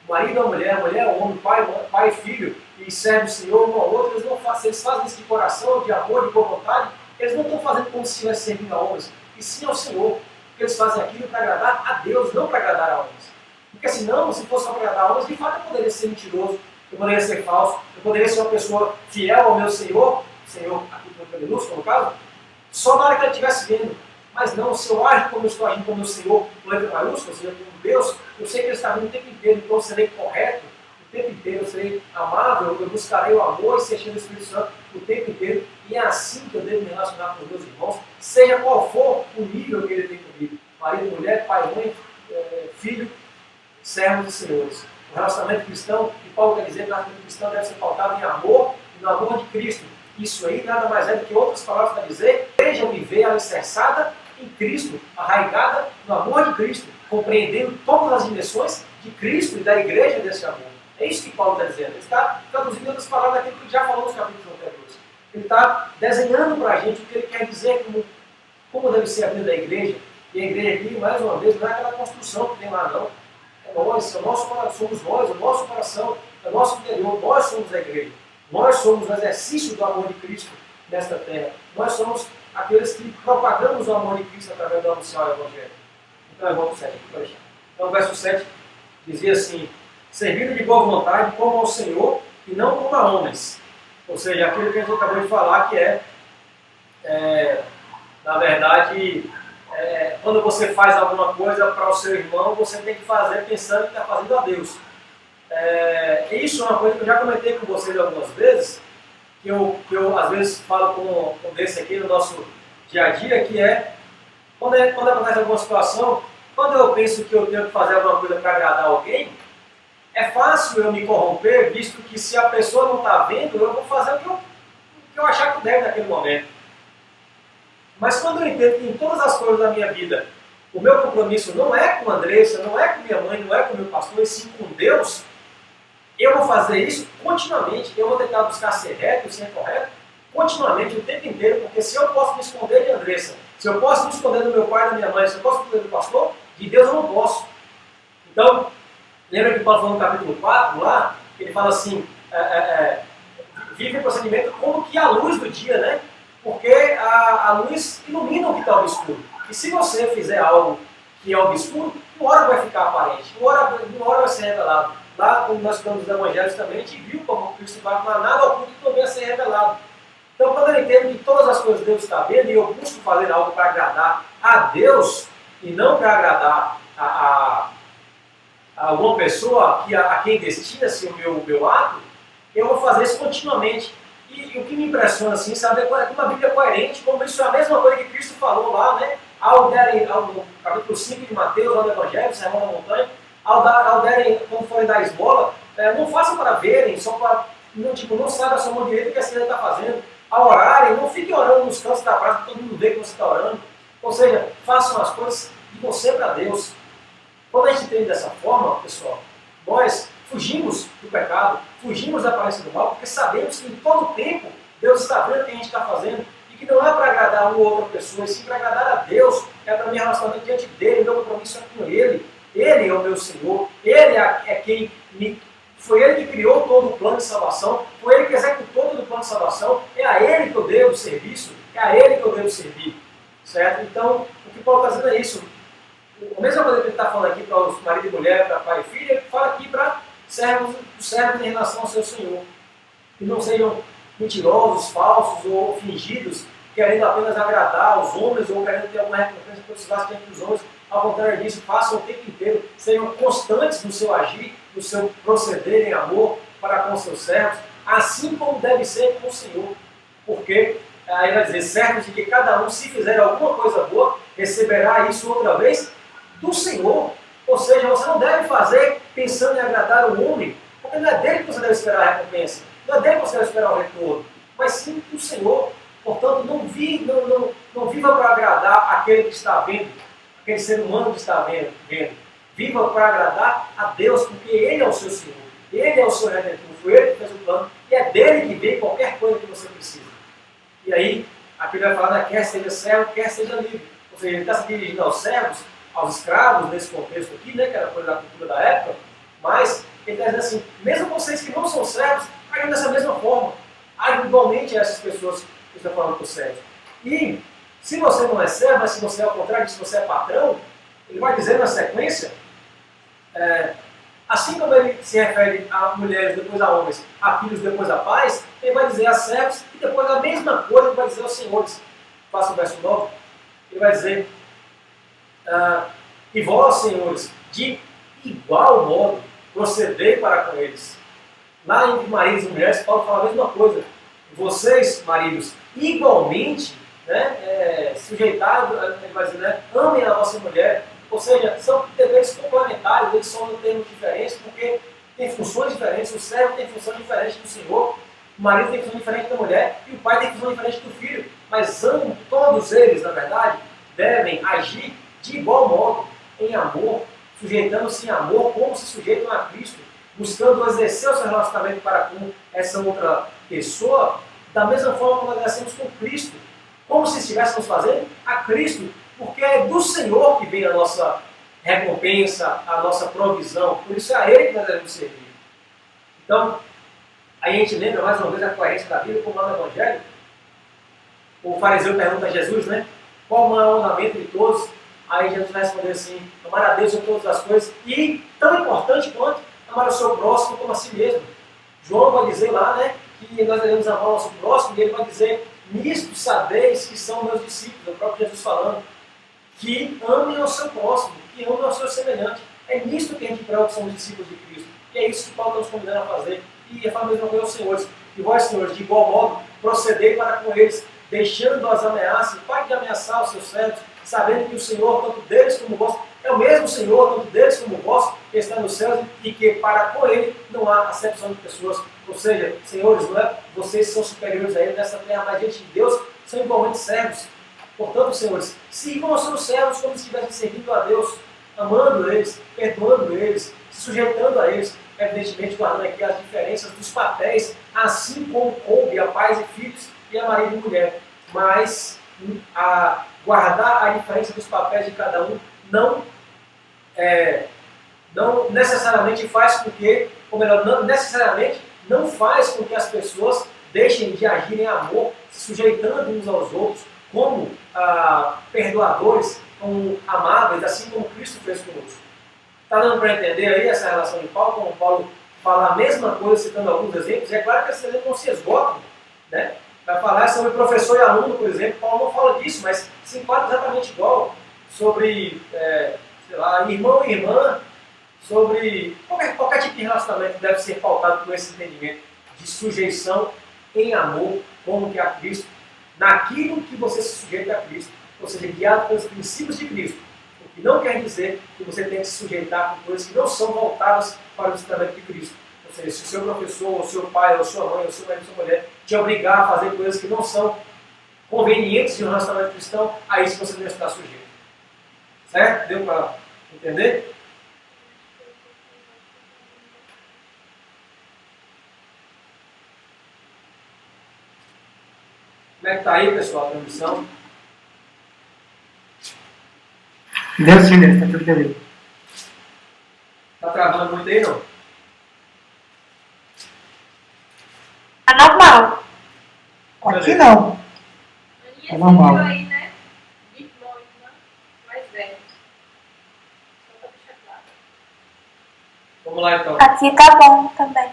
marido ou mulher ou homem, pai e filho, e serve o Senhor um ao outro, eles fazem isso de coração, de amor, de boa vontade, eles não estão fazendo como se estivessem servindo a homens, e sim ao Senhor. Porque eles fazem aquilo para agradar a Deus, não para agradar a homens. Porque senão, se fosse para agradar a homens, de fato eu poderia ser mentiroso, eu poderia ser falso, eu poderia ser uma pessoa fiel ao meu Senhor, aqui no Lúcio, no caso, só na hora que ele estivesse vendo. Mas não, se eu agir como eu estou agindo com o meu Senhor, com letra maiúscula, ou seja, com Deus, eu sei que Ele está vendo o tempo inteiro, então eu serei correto o tempo inteiro, eu serei amável, eu buscarei o amor e ser cheio do Espírito Santo o tempo inteiro, e é assim que eu devo me relacionar com os meus irmãos, seja qual for o nível que ele tem comigo, marido, mulher, pai, mãe, filho, servos e senhores. O relacionamento cristão, que Paulo quer dizer, o relacionamento cristão deve ser pautado em amor e no amor de Cristo. Isso aí nada mais é do que outras palavras para dizer, seja viver alicerçada em Cristo, arraigada no amor de Cristo, compreendendo todas as dimensões de Cristo e da igreja desse amor. É isso que Paulo está dizendo. Ele está traduzindo outras palavras daquilo que ele já falou nos capítulos anteriores. Ele está desenhando para a gente o que ele quer dizer, como deve ser a vida da igreja. E a igreja aqui, mais uma vez, não é aquela construção que tem lá, não. É nós, somos nós, o nosso coração, é o nosso interior, nós somos a igreja. Nós somos o exercício do amor de Cristo nesta terra. Nós somos aqueles que propagamos o amor de Cristo através do anunciar o Evangelho. Então eu volto 7 aqui para deixar. Então o verso 7 dizia assim: servindo de boa vontade como ao Senhor e não como a homens. Ou seja, aquilo que a gente acabou de falar que na verdade, quando você faz alguma coisa para o seu irmão, você tem que fazer pensando que está fazendo a Deus. Isso é uma coisa que eu já comentei com vocês algumas vezes, que eu às vezes falo com desse aqui no nosso dia a dia, que quando acontece alguma situação, quando eu penso que eu tenho que fazer alguma coisa para agradar alguém, é fácil eu me corromper, visto que se a pessoa não está vendo, eu vou fazer o que eu achar que deve naquele momento. Mas quando eu entendo que em todas as coisas da minha vida, o meu compromisso não é com a Andressa, não é com minha mãe, não é com o meu pastor, e sim com Deus, eu vou fazer isso continuamente, eu vou tentar buscar ser reto e ser correto, continuamente, o tempo inteiro, porque se eu posso me esconder de Andressa, se eu posso me esconder do meu pai e da minha mãe, se eu posso me esconder do pastor, de Deus eu não posso. Então, lembra que Paulo falou no capítulo 4, lá, que ele fala assim, vive o procedimento como que a luz do dia, né? Porque a luz ilumina o que está obscuro. E se você fizer algo que é obscuro, uma hora vai ficar aparente, uma hora vai ser revelado. Lá, quando nós estudamos os evangelhos também, a gente viu como Cristo vai falar nada oculto que não venha a ser revelado. Então, quando eu entendo que todas as coisas Deus está vendo e eu busco fazer algo para agradar a Deus e não para agradar a alguma pessoa a quem destina-se o meu ato, eu vou fazer isso continuamente. E o que me impressiona, assim, sabe, é como a Bíblia é coerente, como isso é a mesma coisa que Cristo falou lá, né? No capítulo 5 de Mateus, lá no Evangelho, Sermão da Montanha, quando forem dar esmola, não façam para verem, só para, não saiba a sua mão direita o que a esquerda está fazendo. Ao orarem, não fiquem orando nos cantos da praça, todo mundo vê que você está orando. Ou seja, façam as coisas de você para Deus. Quando a gente entende dessa forma, pessoal, nós fugimos do pecado, fugimos da aparência do mal, porque sabemos que em todo tempo Deus está vendo o que a gente está fazendo e que não é para agradar uma ou outra pessoa, e sim para agradar a Deus, é para me relacionar diante dele, meu compromisso é com Ele. Ele é o meu Senhor, Ele é quem foi Ele que criou todo o plano de salvação, foi Ele que executou todo o plano de salvação, é a Ele que eu devo serviço, é a Ele que eu devo servir. Certo? Então, o que Paulo está dizendo é isso. A mesma coisa que ele está falando aqui para os marido e mulher, para pai e filha, ele fala aqui para os servos em relação ao seu Senhor. Que não sejam mentirosos, falsos ou fingidos, querendo apenas agradar aos homens ou querendo ter alguma recompensa por se diante dos homens. Ao contrário disso, façam o tempo inteiro, sejam constantes no seu agir, no seu proceder em amor para com seus servos, assim como deve ser com o Senhor. Porque aí vai dizer, certo de que cada um, se fizer alguma coisa boa, receberá isso outra vez do Senhor. fazer pensando em agradar o homem, porque não é dele que você deve esperar a recompensa, não é dele que você deve esperar o retorno, mas sim do Senhor. Portanto, não viva para agradar aquele que está vendo, aquele ser humano que está vendo. Viva para agradar a Deus, porque Ele é o seu Senhor, Ele é o seu Redentor, foi Ele que fez o plano, e é dele que vem qualquer coisa que você precisa. E aí, aqui ele vai falar, né, quer seja servo, quer seja livre. Ou seja, ele está se dirigindo aos servos, aos escravos, nesse contexto aqui, né, que era coisa da cultura da época, mas ele está dizendo assim, mesmo vocês que não são servos, agem dessa mesma forma. Agem igualmente a essas pessoas que estão falando para os servos. E, se você não é servo, mas se você é ao contrário, se você é patrão, ele vai dizer na sequência, assim como ele se refere a mulheres, depois a homens, a filhos, depois a pais, ele vai dizer a servos, e depois a mesma coisa ele vai dizer aos senhores. Faça o verso 9. Ele vai dizer, e vós, senhores, de igual modo, procedei para com eles. Lá entre maridos e mulheres, Paulo fala a mesma coisa. Vocês, maridos, igualmente, né, sujeitados, ele vai dizer, né, amem a vossa mulher. Ou seja, são deveres complementares, eles são em termos diferentes, porque tem funções diferentes, o servo tem função diferente do senhor, o marido tem função diferente da mulher, e o pai tem função diferente do filho. Mas ambos, todos eles, na verdade, devem agir de igual modo, em amor, sujeitando-se em amor, como se sujeitam a Cristo, buscando exercer o seu relacionamento para com essa outra pessoa, da mesma forma como nós exercemos com Cristo, como se estivéssemos fazendo a Cristo, porque é do Senhor que vem a nossa recompensa, a nossa provisão, por isso é a Ele que nós devemos servir. Então, aí a gente lembra mais uma vez a coerência da Bíblia, como lá no Evangelho, o fariseu pergunta a Jesus, né, qual o maior mandamento de todos? Aí Jesus vai responder assim, amar a Deus em todas as coisas, e tão importante quanto amar o seu próximo como a si mesmo. João vai dizer lá, né, que nós devemos amar o nosso próximo, e ele vai dizer, nisto sabeis que são meus discípulos, o próprio Jesus falando, que amem ao seu próximo, que amem ao seu semelhante. É nisto que a gente prova que somos discípulos de Cristo. E é isso que Paulo está nos convidando a fazer. E fala a mesma coisa aos senhores. E vós, senhores, de igual modo, procedei para com eles, deixando as ameaças, pare de ameaçar os seus servos, sabendo que o Senhor, tanto deles como vós, é o mesmo Senhor, tanto deles como vós, que está nos céus, e que para com Ele não há acepção de pessoas. Ou seja, senhores, não é vocês são superiores a Ele nessa terra, mas diante de Deus são igualmente servos. Portanto, senhores, sirvam aos seus servos como se estivessem servindo a Deus, amando eles, perdoando eles, se sujeitando a eles, evidentemente guardando aqui as diferenças dos papéis, assim como coube a pais e filhos e a marido e mulher. Mas a guardar a diferença dos papéis de cada um não necessariamente faz com que, ou melhor, não necessariamente não faz com que as pessoas deixem de agir em amor, se sujeitando uns aos outros, como perdoadores, como amáveis, assim como Cristo fez conosco. Está dando para entender aí essa relação de Paulo, como Paulo fala a mesma coisa, citando alguns exemplos, e é claro que esses exemplos não se esgotam, né? Para falar sobre professor e aluno, por exemplo, Paulo não fala disso, mas se enquadra exatamente igual sobre, sei lá, irmão e irmã, sobre qualquer tipo de relacionamento deve ser pautado por esse entendimento de sujeição em amor, como que a Cristo, naquilo que você se sujeita a Cristo, ou seja, guiado pelos princípios de Cristo. O que não quer dizer que você tem que se sujeitar com coisas que não são voltadas para o ensinamento de Cristo. Ou seja, se o seu professor, ou seu pai, ou sua mãe, ou seu marido, ou sua mulher te obrigar a fazer coisas que não são convenientes de um relacionamento cristão, a isso você deve estar sujeito. Certo? Deu para entender? Como é que está aí, pessoal, a transmissão? Deu sim, Deus, está tudo beleza. Está travando muito aí, não? É normal. Aqui não. É normal. Aí, né? Irmão, irmã, mais velho. Só para deixar claro. Vamos lá, então. Aqui tá bom também.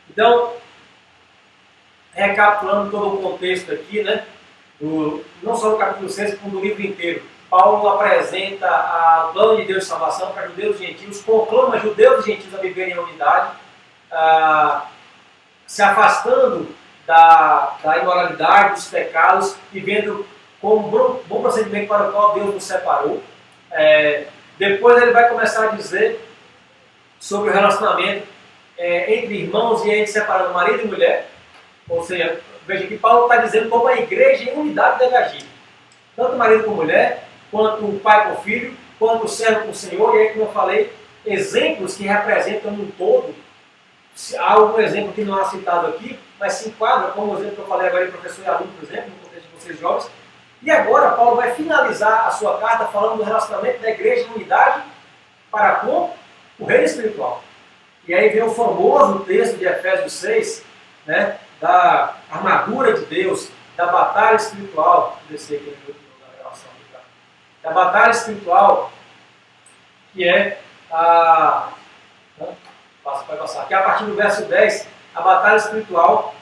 Então, recapitulando todo o contexto aqui, né, não só do capítulo 6, como do livro inteiro, Paulo apresenta o plano de Deus de salvação para judeus e gentios, conclama judeus e gentios a viverem em unidade, se afastando da imoralidade, dos pecados, vivendo com um bom procedimento para o qual Deus nos separou. Depois ele vai começar a dizer sobre o relacionamento entre irmãos e entre separando marido e mulher. Ou seja, veja que Paulo está dizendo como a igreja em unidade deve agir. Tanto marido com mulher, quanto o pai com o filho, quanto o servo com o Senhor. E aí, como eu falei, exemplos que representam um todo. Há algum exemplo que não é citado aqui, mas se enquadra, como o exemplo que eu falei agora em professor e aluno, por exemplo, no contexto de vocês jovens. E agora Paulo vai finalizar a sua carta falando do relacionamento da igreja em unidade para com o reino espiritual. E aí vem o famoso texto de Efésios 6, né, da armadura de Deus, da batalha espiritual. Vou descer aqui na gravação. Da batalha espiritual, que é a... Vai passar. Que é a partir do verso 10, a batalha espiritual,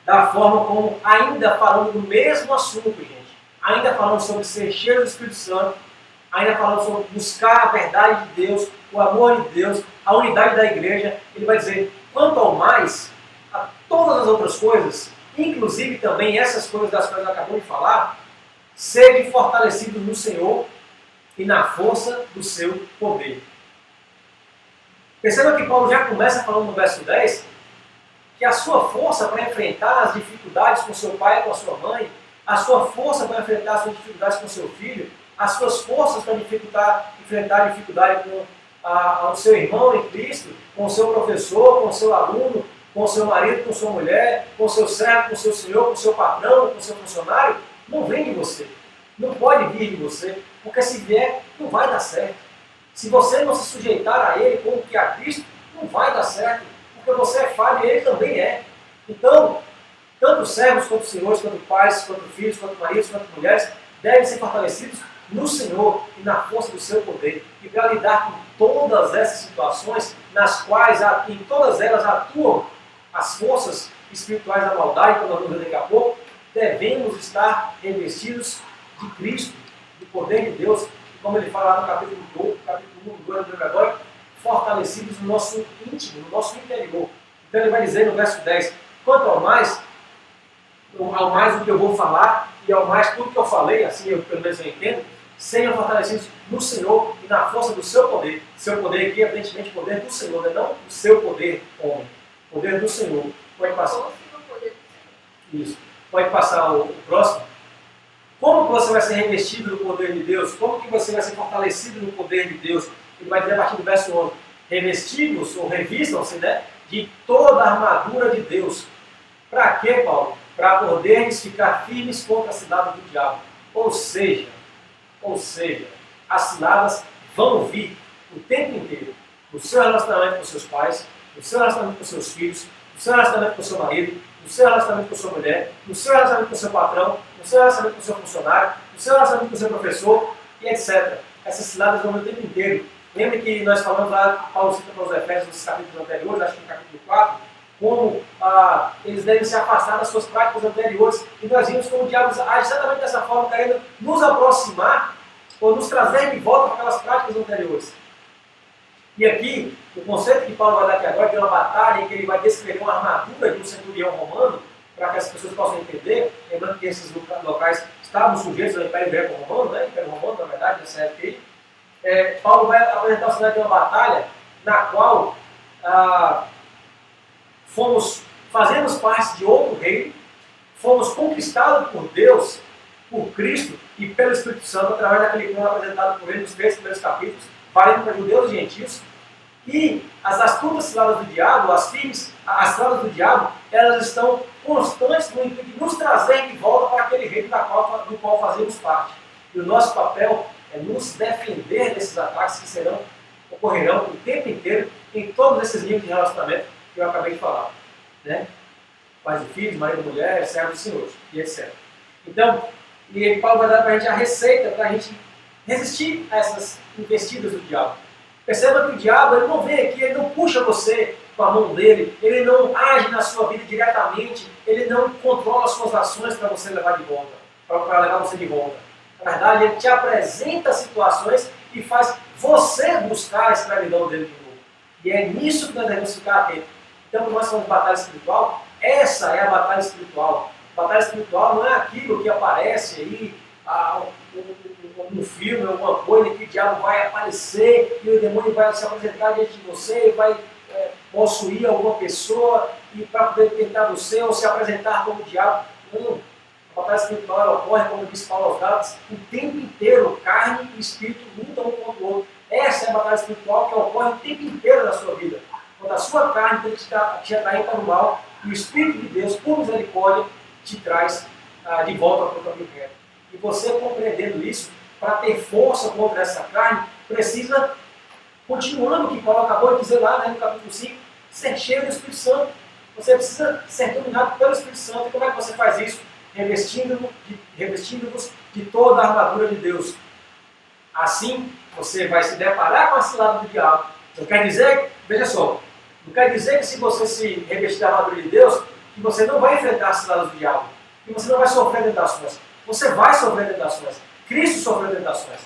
da forma como, ainda falando do mesmo assunto, gente, ainda falando sobre ser cheio do Espírito Santo, ainda falando sobre buscar a verdade de Deus, o amor de Deus, a unidade da igreja, ele vai dizer, quanto ao mais, a todas as outras coisas, inclusive também essas coisas das quais acabamos de falar, sede fortalecidos no Senhor e na força do seu poder. Perceba que Paulo já começa falando no verso 10 que a sua força para enfrentar as dificuldades com seu pai e com a sua mãe, a sua força para enfrentar as suas dificuldades com seu filho, as suas forças para enfrentar a dificuldade com o seu irmão em Cristo, com o seu professor, com o seu aluno, com o seu marido, com sua mulher, com o seu servo, com o seu senhor, com o seu patrão, com o seu funcionário, não vem de você. Não pode vir de você, porque se vier, não vai dar certo. Se você não se sujeitar a Ele como que a Cristo, não vai dar certo, porque você é falho e Ele também é. Então, tanto servos quanto senhores, quanto pais, quanto filhos, quanto maridos, quanto mulheres, devem ser fortalecidos no Senhor e na força do seu poder. E para lidar com todas essas situações, nas quais, em todas elas, atuam as forças espirituais da maldade, como nós vamos ver daqui a pouco, devemos estar revestidos de Cristo, do poder de Deus, como ele fala lá no capítulo 1 do 2 do Pregador, fortalecidos no nosso íntimo, no nosso interior. Então ele vai dizer no verso 10, quanto ao mais do que eu vou falar, e ao mais tudo que eu falei, assim pelo menos eu entendo, sejam fortalecidos no Senhor e na força do seu poder. Seu poder aqui é evidentemente o poder do Senhor, não é não o seu poder, homem. O poder do Senhor. Pode passar. Isso. Pode passar o próximo. Como que você vai ser revestido no poder de Deus? Como que você vai ser fortalecido no poder de Deus? Ele vai dizer a partir do verso 11. Revestidos, ou revistam-se, né, de toda a armadura de Deus. Para quê, Paulo? Para poderes ficar firmes contra a cilada do diabo. Ou seja, as ciladas vão vir o tempo inteiro. No seu relacionamento com seus pais, no seu relacionamento com seus filhos, no seu relacionamento com seu marido, no seu relacionamento com sua mulher, no seu relacionamento com seu patrão, no seu relacionamento com seu funcionário, no seu relacionamento com seu professor, e etc. Essas ciladas vão vir o tempo inteiro. Lembra que nós falamos lá, Paulo cita para os Efésios nos capítulos anteriores, acho que no capítulo 4, como eles devem se afastar das suas práticas anteriores, e nós vimos como o diabo age exatamente dessa forma, querendo nos aproximar ou nos trazer de volta para aquelas práticas anteriores. E aqui, o conceito que Paulo vai dar aqui agora, de uma batalha em que ele vai descrever uma armadura de um centurião romano, para que as pessoas possam entender, lembrando que esses locais estavam sujeitos ao Império Greco-Romano, né? Império Romano, na verdade, nessa época aí. Paulo vai apresentar o cenário de uma batalha na qual fazemos parte de outro reino, fomos conquistados por Deus, por Cristo e pelo Espírito Santo, através daquele plano apresentado por ele nos 3 primeiros capítulos, valendo para judeus e gentios. E as astutas ciladas do diabo, as ciladas do diabo, elas estão constantes no intuito de nos trazer de volta para aquele reino do qual fazemos parte. E o nosso papel é nos defender desses ataques que ocorrerão o tempo inteiro em todos esses níveis de relacionamento que eu acabei de falar. Né? Pais e filhos, marido e mulher, servos e senhores, e etc. Então, Paulo vai dar para a gente a receita para a gente resistir a essas investidas do diabo. Perceba que o diabo ele não vem aqui, ele não puxa você com a mão dele, ele não age na sua vida diretamente, ele não controla as suas ações para você levar de volta, para levar você de volta. Na verdade, ele te apresenta situações e faz você buscar a escravidão dele de novo. E é nisso que nós devemos ficar atentos. Então, quando nós falamos de batalha espiritual, essa é a batalha espiritual. Batalha espiritual não é aquilo que aparece aí no filme, alguma coisa que o diabo vai aparecer e o demônio vai se apresentar diante de você e vai possuir alguma pessoa e para poder tentar você ou se apresentar como diabo. Não. A batalha espiritual ocorre, como diz Paulo aos Gálatas, o tempo inteiro, carne e espírito lutam um contra o outro. Essa é a batalha espiritual que ocorre o tempo inteiro na sua vida. Quando a sua carne tem que te atrair para o mal e o Espírito de Deus, por misericórdia, te traz de volta para o caminho reto. E você compreendendo isso, para ter força contra essa carne, precisa, continuando o que Paulo acabou de dizer lá no capítulo 5, ser cheio do Espírito Santo. Você precisa ser dominado pelo Espírito Santo. E como é que você faz isso? Revestindo-vos de toda a armadura de Deus. Assim, você vai se deparar com a cilada do diabo. Não quer dizer, veja só, não quer dizer que se você se revestir da armadura de Deus, que você não vai enfrentar as ciladas do diabo, que você não vai sofrer tentações. Você vai sofrer tentações. Cristo sofreu tentações.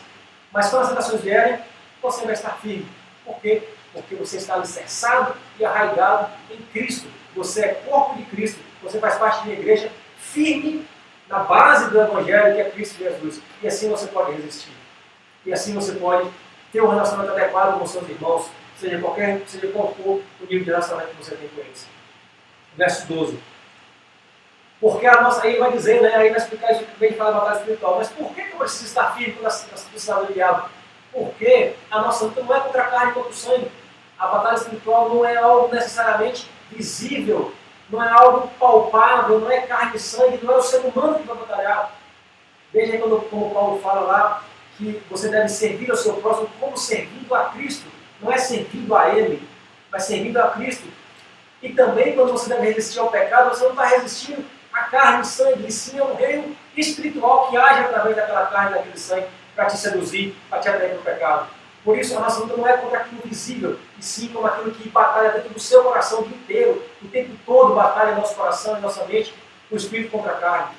Mas quando as tentações vierem, você vai estar firme. Por quê? Porque você está alicerçado e arraigado em Cristo. Você é corpo de Cristo. Você faz parte de uma igreja firme na base do Evangelho, que é Cristo Jesus. E assim você pode resistir. E assim você pode ter um relacionamento adequado com seus irmãos, seja qual for o nível de relacionamento que você tem com eles. Verso 12. Porque a nossa, aí vai dizer, né, aí vai explicar isso que vem falar da batalha espiritual, mas por que eu preciso estar firme com a situação do diabo? Porque a nossa luta não é contra a carne e contra o sangue. A batalha espiritual não é algo necessariamente visível, não é algo palpável, não é carne e sangue, não é o ser humano que vai batalhar. Veja como Paulo fala lá, que você deve servir ao seu próximo como servindo a Cristo. Não é servindo a Ele, mas servindo a Cristo. E também quando você deve resistir ao pecado, você não está resistindo à carne e sangue, e sim ao reino espiritual que age através daquela carne e daquele sangue para te seduzir, para te atrair para o pecado. Por isso a nossa luta não é contra aquilo visível, e sim como aquilo que batalha dentro do seu coração o dia inteiro, o tempo todo batalha em nosso coração e nossa mente, o espírito contra a carne.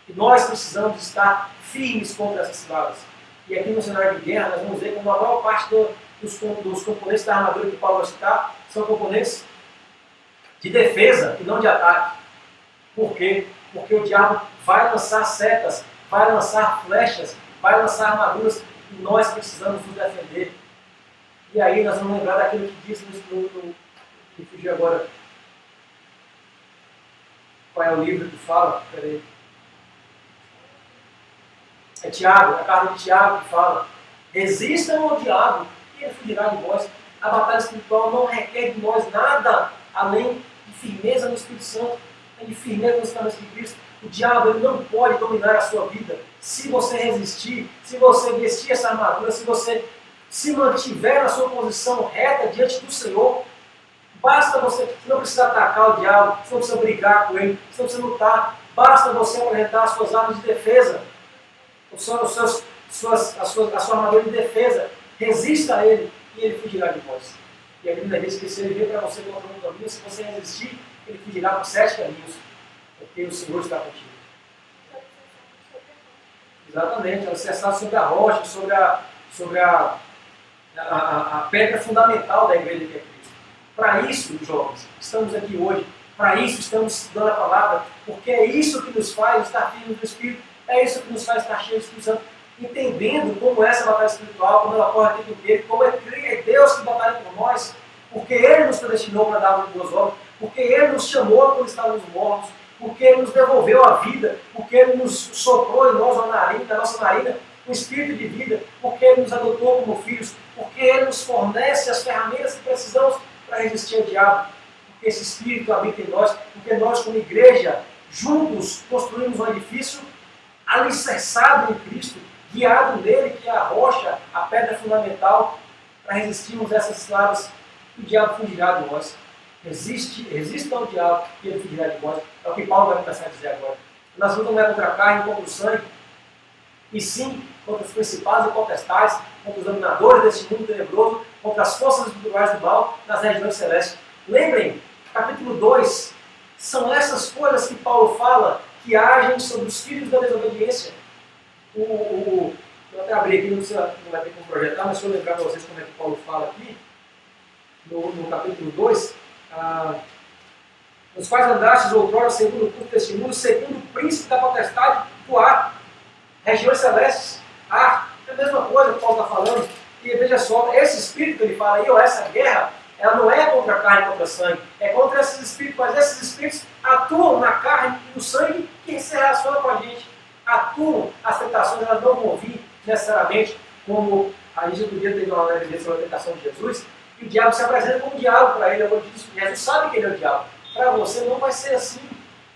E nós precisamos estar firmes contra essas ciladas. E aqui no cenário de guerra, nós vamos ver como a maior parte dos componentes da armadura que Paulo vai citar são componentes de defesa e não de ataque. Por quê? Porque o diabo vai lançar setas, vai lançar flechas, vai lançar armaduras e nós precisamos nos defender. E aí nós vamos lembrar daquilo que diz me fugiu agora. Qual é o livro que fala? Peraí. É Tiago, a carta de Tiago que fala: resistam ao diabo e ele fugirá de vós. A batalha espiritual não requer de nós nada além de firmeza no Espírito Santo, de firmeza nos caminhos de Cristo. O diabo ele não pode dominar a sua vida se você resistir, se você vestir essa armadura, se você se mantiver na sua posição reta diante do Senhor. Basta você não precisa atacar o diabo, você não precisa brigar com ele, você não precisa lutar. Basta você apresentar as suas armas de defesa, a sua armadura de defesa. Resista a ele e ele fugirá de vós. E a Bíblia diz que se ele vier para você contra um caminho, se você resistir, ele fugirá por 7 caminhos, porque o Senhor está contigo. Exatamente, alicerçado sobre a rocha, sobre a pedra fundamental da igreja que é Cristo. Para isso, jovens, estamos aqui hoje, para isso estamos estudando a palavra, porque é isso que nos faz estar firmes no Espírito, é isso que nos faz estar cheios do Espírito Santo, entendendo como é essa batalha espiritual, como ela corre dentro dele, como é Deus que batalha por nós, porque Ele nos predestinou para dar boas obras, porque Ele nos chamou quando estávamos mortos, porque Ele nos devolveu a vida, porque Ele nos soprou em nós na nossa narina, um espírito de vida, porque Ele nos adotou como filhos, porque Ele nos fornece as ferramentas que precisamos para resistir ao diabo, porque esse espírito habita em nós, porque nós como igreja, juntos, construímos um edifício alicerçado em Cristo, guiado nele, que é a rocha, a pedra fundamental, para resistirmos a essas ciladas, o diabo fugirá de nós. Resista ao diabo e ele fugirá de nós. É o que Paulo vai começar a dizer agora. Nós não é contra a carne, contra o sangue, e sim contra os principais e potestades, contra os dominadores deste mundo tenebroso, contra as forças espirituais do mal nas regiões celestes. Lembrem, capítulo 2, são essas coisas que Paulo fala que agem sobre os filhos da desobediência. Eu até abri aqui, não vai ter como projetar, mas se eu lembrar para vocês como é que Paulo fala aqui, no capítulo 2, nos quais andastes outrora segundo o curso deste mundo, segundo o príncipe da potestade do ar, regiões celestes, ar, é a mesma coisa que Paulo está falando. E veja só, esse espírito que ele fala aí, ou essa guerra, ela não é contra a carne e contra o sangue, é contra esses espíritos, mas esses espíritos atuam na carne e no sangue que se relaciona com a gente. Atuam, as tentações elas não vão vir necessariamente como a gente outro dia teve uma evidência sobre a tentação de Jesus, e o diabo se apresenta como diabo para ele. Jesus sabe que ele é o diabo. Para você não vai ser assim,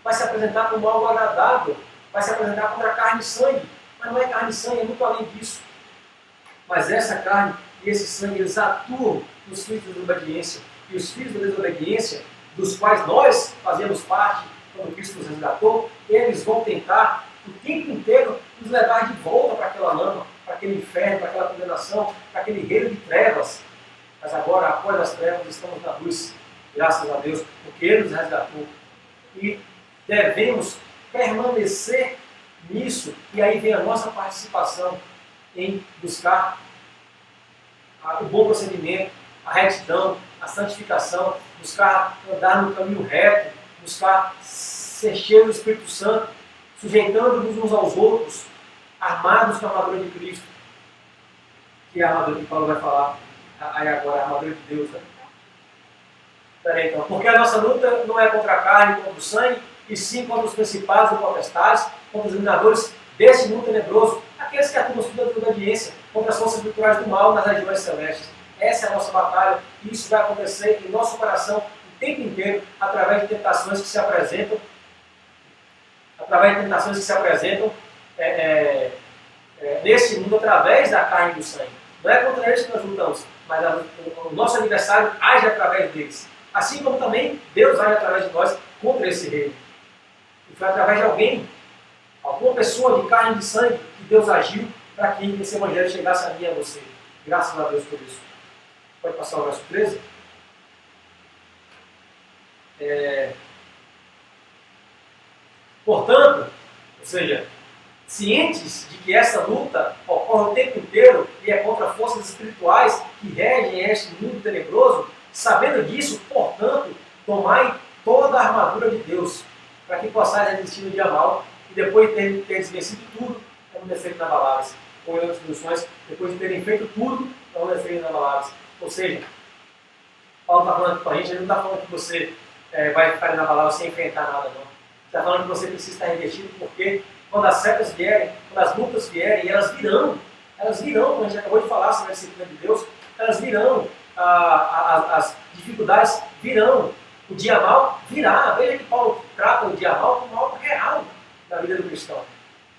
vai se apresentar como algo agradável, vai se apresentar contra a carne e sangue, mas não é carne e sangue, é muito além disso. Mas essa carne e esse sangue, eles atuam nos filhos da desobediência. E os filhos da desobediência, dos quais nós fazemos parte, quando Cristo nos resgatou, eles vão tentar o tempo inteiro nos levar de volta para aquela lama, para aquele inferno, para aquela condenação, para aquele reino de trevas. Mas agora, após as trevas, estamos na luz, graças a Deus, porque Ele nos resgatou. E devemos permanecer nisso. E aí vem a nossa participação em buscar o bom procedimento, a retidão, a santificação, buscar andar no caminho reto, buscar ser cheio do Espírito Santo, sujeitando-nos uns aos outros, armados com a armadura de Cristo, que é a armadura que Paulo vai falar aí agora, a armadura de Deus. Né? Peraí, então, porque a nossa luta não é contra a carne, contra o sangue, e sim contra os principados e potestades, contra os dominadores desse mundo tenebroso, aqueles que atuam na desobediência, contra as forças espirituais do mal nas regiões celestes. Essa é a nossa batalha, e isso vai acontecer em nosso coração o tempo inteiro, através de tentações que se apresentam, nesse mundo, através da carne e do sangue. Não é contra eles que nós lutamos, mas o nosso adversário age através deles. Assim como também Deus age através de nós contra esse reino. E foi através de alguém, alguma pessoa de carne e de sangue, que Deus agiu para que esse evangelho chegasse a mim e a você. Graças a Deus por isso. Pode passar o verso 13? Portanto, ou seja, cientes de que essa luta ocorre o tempo inteiro e é contra forças espirituais que regem este mundo tenebroso, sabendo disso, portanto, tomai toda a armadura de Deus, para que possais resistir no dia mal, e depois de teres vencido tudo, permanecer inabaláveis. Ou em outras traduções, depois de terem feito tudo, permanecer inabaláveis. Ou seja, Paulo está falando aqui para a gente, ele não está falando que você vai ficar inabalável sem enfrentar nada, não. Está falando que você precisa estar revestido, porque quando as setas vierem, quando as lutas vierem, e elas virão, como a gente acabou de falar sobre a disciplina de Deus, elas virão, as dificuldades virão, o dia mal virá. Veja que Paulo trata o dia mal como algo real na vida do cristão.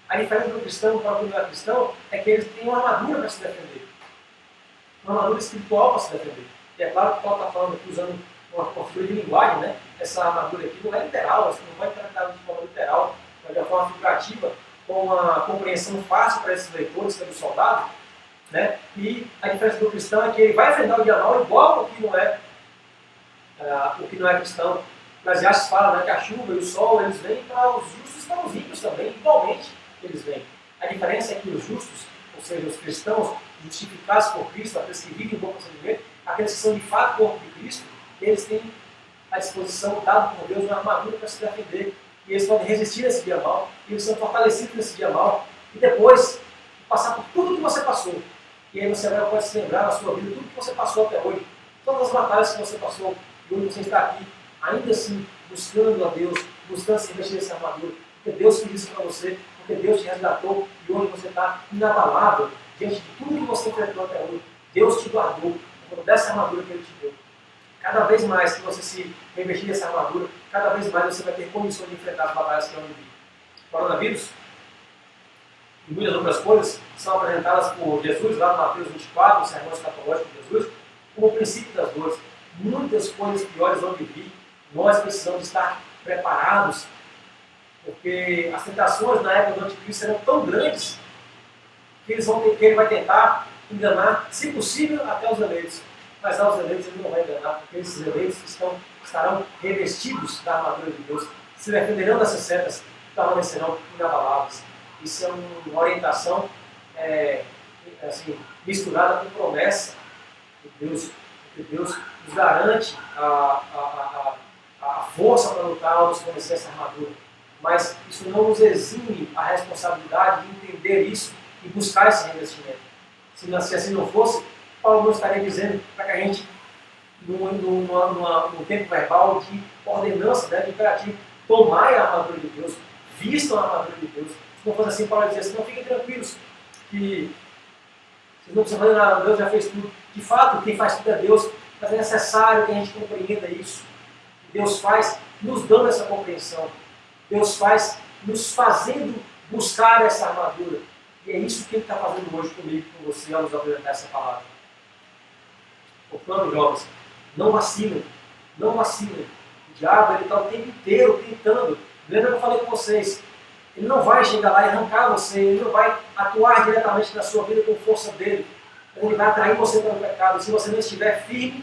A diferença do cristão para o que não é cristão é que eles têm uma armadura para se defender, uma armadura espiritual para se defender. E é claro que Paulo está falando aqui usando uma figura de linguagem, né? Essa armadura aqui não é literal, você não vai tratar de forma literal, mas de forma figurativa, com uma compreensão fácil para esses leitores, que é do soldado, né? E a diferença do cristão é que ele vai enfrentar o dia mal igual o que não é cristão. Eclesiastes fala, né, que a chuva e o sol eles vêm para os justos e para os ímpios também, igualmente eles vêm. A diferença é que os justos, ou seja, os cristãos justificados por Cristo, aqueles que vivem em bom procedimento, aqueles que são de fato corpo de Cristo, eles têm à disposição, dado por Deus, uma armadura para se defender. E eles podem resistir a esse dia mal, e eles são fortalecidos nesse dia mal, e depois passar por tudo que você passou. E aí você pode se lembrar na sua vida tudo que você passou até hoje, todas as batalhas que você passou, e hoje você está aqui, ainda assim, buscando a Deus, buscando se investir nessa armadura, porque Deus fez isso para você, porque Deus te resgatou, e hoje você está inabalável diante de tudo que você enfrentou até hoje. Deus te guardou por conta dessa armadura que Ele te deu. Cada vez mais que você se revestir dessa armadura, cada vez mais você vai ter condições de enfrentar as batalhas que vão vir. Coronavírus e muitas outras coisas são apresentadas por Jesus lá no Mateus 24, no sermão escatológico de Jesus, como o princípio das dores. Muitas coisas piores vão vir. Nós precisamos estar preparados, porque as tentações na época do anticristo serão tão grandes que ele vai tentar enganar, se possível, até os eleitos. Mas aos eleitos ele não vai enganar, porque esses eleitos estarão revestidos da armadura de Deus, se defenderão dessas setas e permanecerão inabaláveis. Isso é uma orientação misturada com promessa de Deus, porque Deus nos garante a força para lutar ao nos fornecer essa armadura. Mas isso não nos exime a responsabilidade de entender isso e buscar esse revestimento. Se assim não fosse, Paulo não estaria dizendo para que a gente, num tempo verbal de ordenança, de imperativo, tomai a armadura de Deus, vistam a armadura de Deus. Se não fosse assim, Paulo dizia assim, não fiquem tranquilos, que vocês não precisam fazer nada, Deus já fez tudo. De fato, quem faz tudo é Deus, mas é necessário que a gente compreenda isso. Deus faz nos dando essa compreensão. Deus faz nos fazendo buscar essa armadura. E é isso que Ele está fazendo hoje comigo e com você ao nos apresentar essa palavra. Portanto, jovens, não vacilem. Não vacilem. O diabo está o tempo inteiro tentando. Lembra que eu falei com vocês? Ele não vai chegar lá e arrancar você. Ele não vai atuar diretamente na sua vida com força dele. Ele vai atrair você para o pecado. Se você não estiver firme,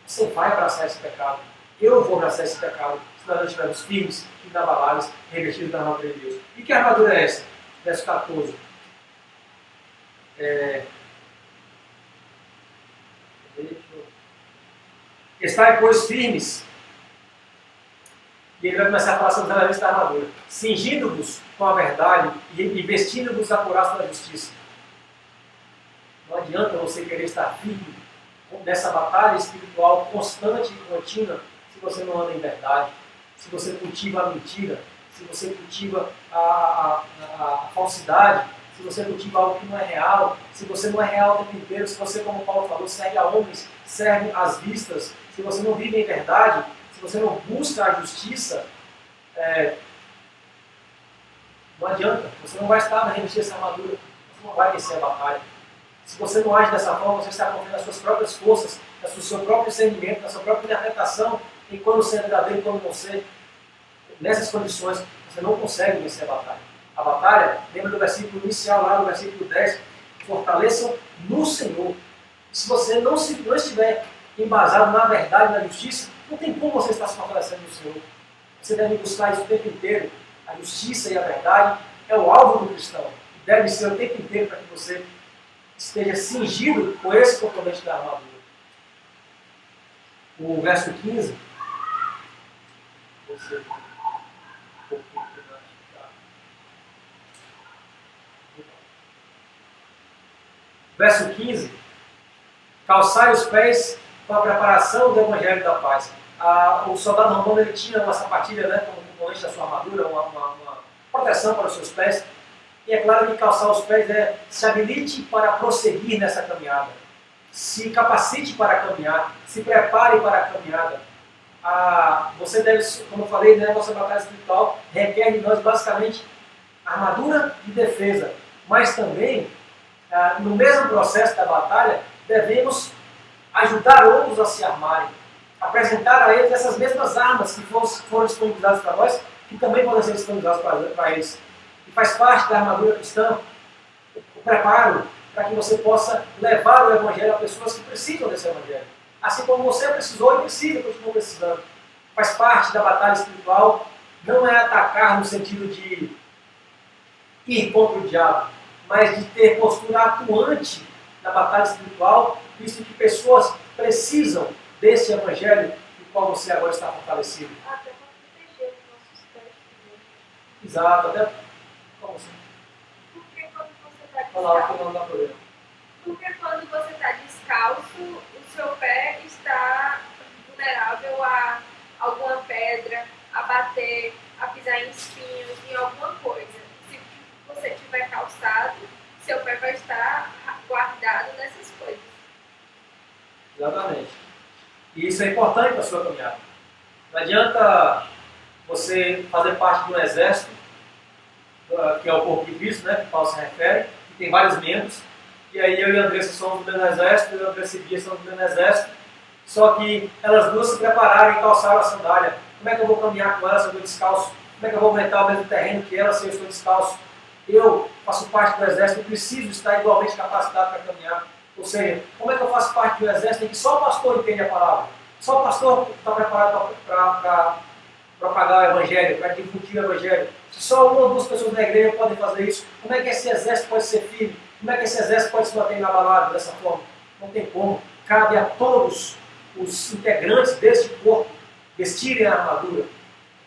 você vai abraçar esse pecado. Eu vou abraçar esse pecado se nós não estivermos firmes, inabaláveis, revestidos da armadura de Deus. E que armadura é essa? Verso 14. Estai, pois, firmes. E ele vai começar a falar sobre os elementos da armadura. Cingindo-vos com a verdade e vestindo-vos da couraça da justiça. Não adianta você querer estar firme nessa batalha espiritual constante e contínua se você não anda em verdade, se você cultiva a mentira, se você cultiva a falsidade, se você cultiva algo que não é real, se você não é real o tempo inteiro, se você, como Paulo falou, serve a homens, serve às vistas, se você não vive em verdade, se você não busca a justiça, não adianta, você não vai estar na revestir essa armadura, você não vai vencer a batalha. Se você não age dessa forma, você está confiando nas suas próprias forças, no seu próprio discernimento, na sua própria interpretação, e quando você é verdadeiro, quando você, nessas condições, você não consegue vencer a batalha. A batalha, lembra do versículo inicial lá, do versículo 10, fortaleçam no Senhor. Se você não estiver embasado na verdade e na justiça, não tem como você estar se fortalecendo no Senhor. Você deve buscar isso o tempo inteiro. A justiça e a verdade é o alvo do cristão. Deve ser o tempo inteiro para que você esteja cingido com esse componente da armadura. O verso 15. Verso 15. Calçai os pés com a preparação do Evangelho da Paz. O soldado romano ele tinha uma sapatilha, como componente da sua armadura, uma proteção para os seus pés. E é claro que calçar os pés se habilite para prosseguir nessa caminhada. Se capacite para caminhar, se prepare para a caminhada. Você deve, como eu falei, a nossa batalha espiritual requer de nós basicamente armadura de defesa, mas também, no mesmo processo da batalha, devemos ajudar outros a se armarem, apresentar a eles essas mesmas armas que foram disponibilizadas para nós, que também podem ser disponibilizadas para eles. E faz parte da armadura cristã o preparo para que você possa levar o Evangelho a pessoas que precisam desse Evangelho. Assim como você precisou e precisa, continua precisando. Faz parte da batalha espiritual, não é atacar no sentido de ir contra o diabo, mas de ter postura atuante na batalha espiritual, visto que pessoas precisam desse Evangelho do qual você agora está fortalecido. Até para proteger os nossos pés também. Exato, até como assim? Porque quando você está Falar que descalço, não dá problema. porque quando você está descalço, o seu pé está vulnerável a alguma pedra, a bater, a pisar em espinhos, em alguma coisa. Se você tiver calçado, seu pé vai estar guardado nessas coisas. Exatamente. E isso é importante para a sua caminhada. Não adianta você fazer parte de um exército, que é o corpo de Cristo, que Paulo se refere, que tem vários membros, e aí eu e a Andressa somos do mesmo exército, eu e a Andressa e Bia somos do mesmo exército, só que elas duas se prepararam e calçaram a sandália. Como é que eu vou caminhar com elas se eu estou descalço? Como é que eu vou aumentar o mesmo terreno que elas se eu estou descalço? Eu faço parte do exército e preciso estar igualmente capacitado para caminhar. Ou seja, como é que eu faço parte do exército em que só o pastor entende a palavra? Só o pastor está preparado para propagar o Evangelho, para difundir o Evangelho. Se só uma ou duas pessoas na igreja podem fazer isso, como é que esse exército pode ser firme? Como é que esse exército pode se manter inabalável dessa forma? Não tem como. Cabe a todos os integrantes deste corpo vestirem a armadura,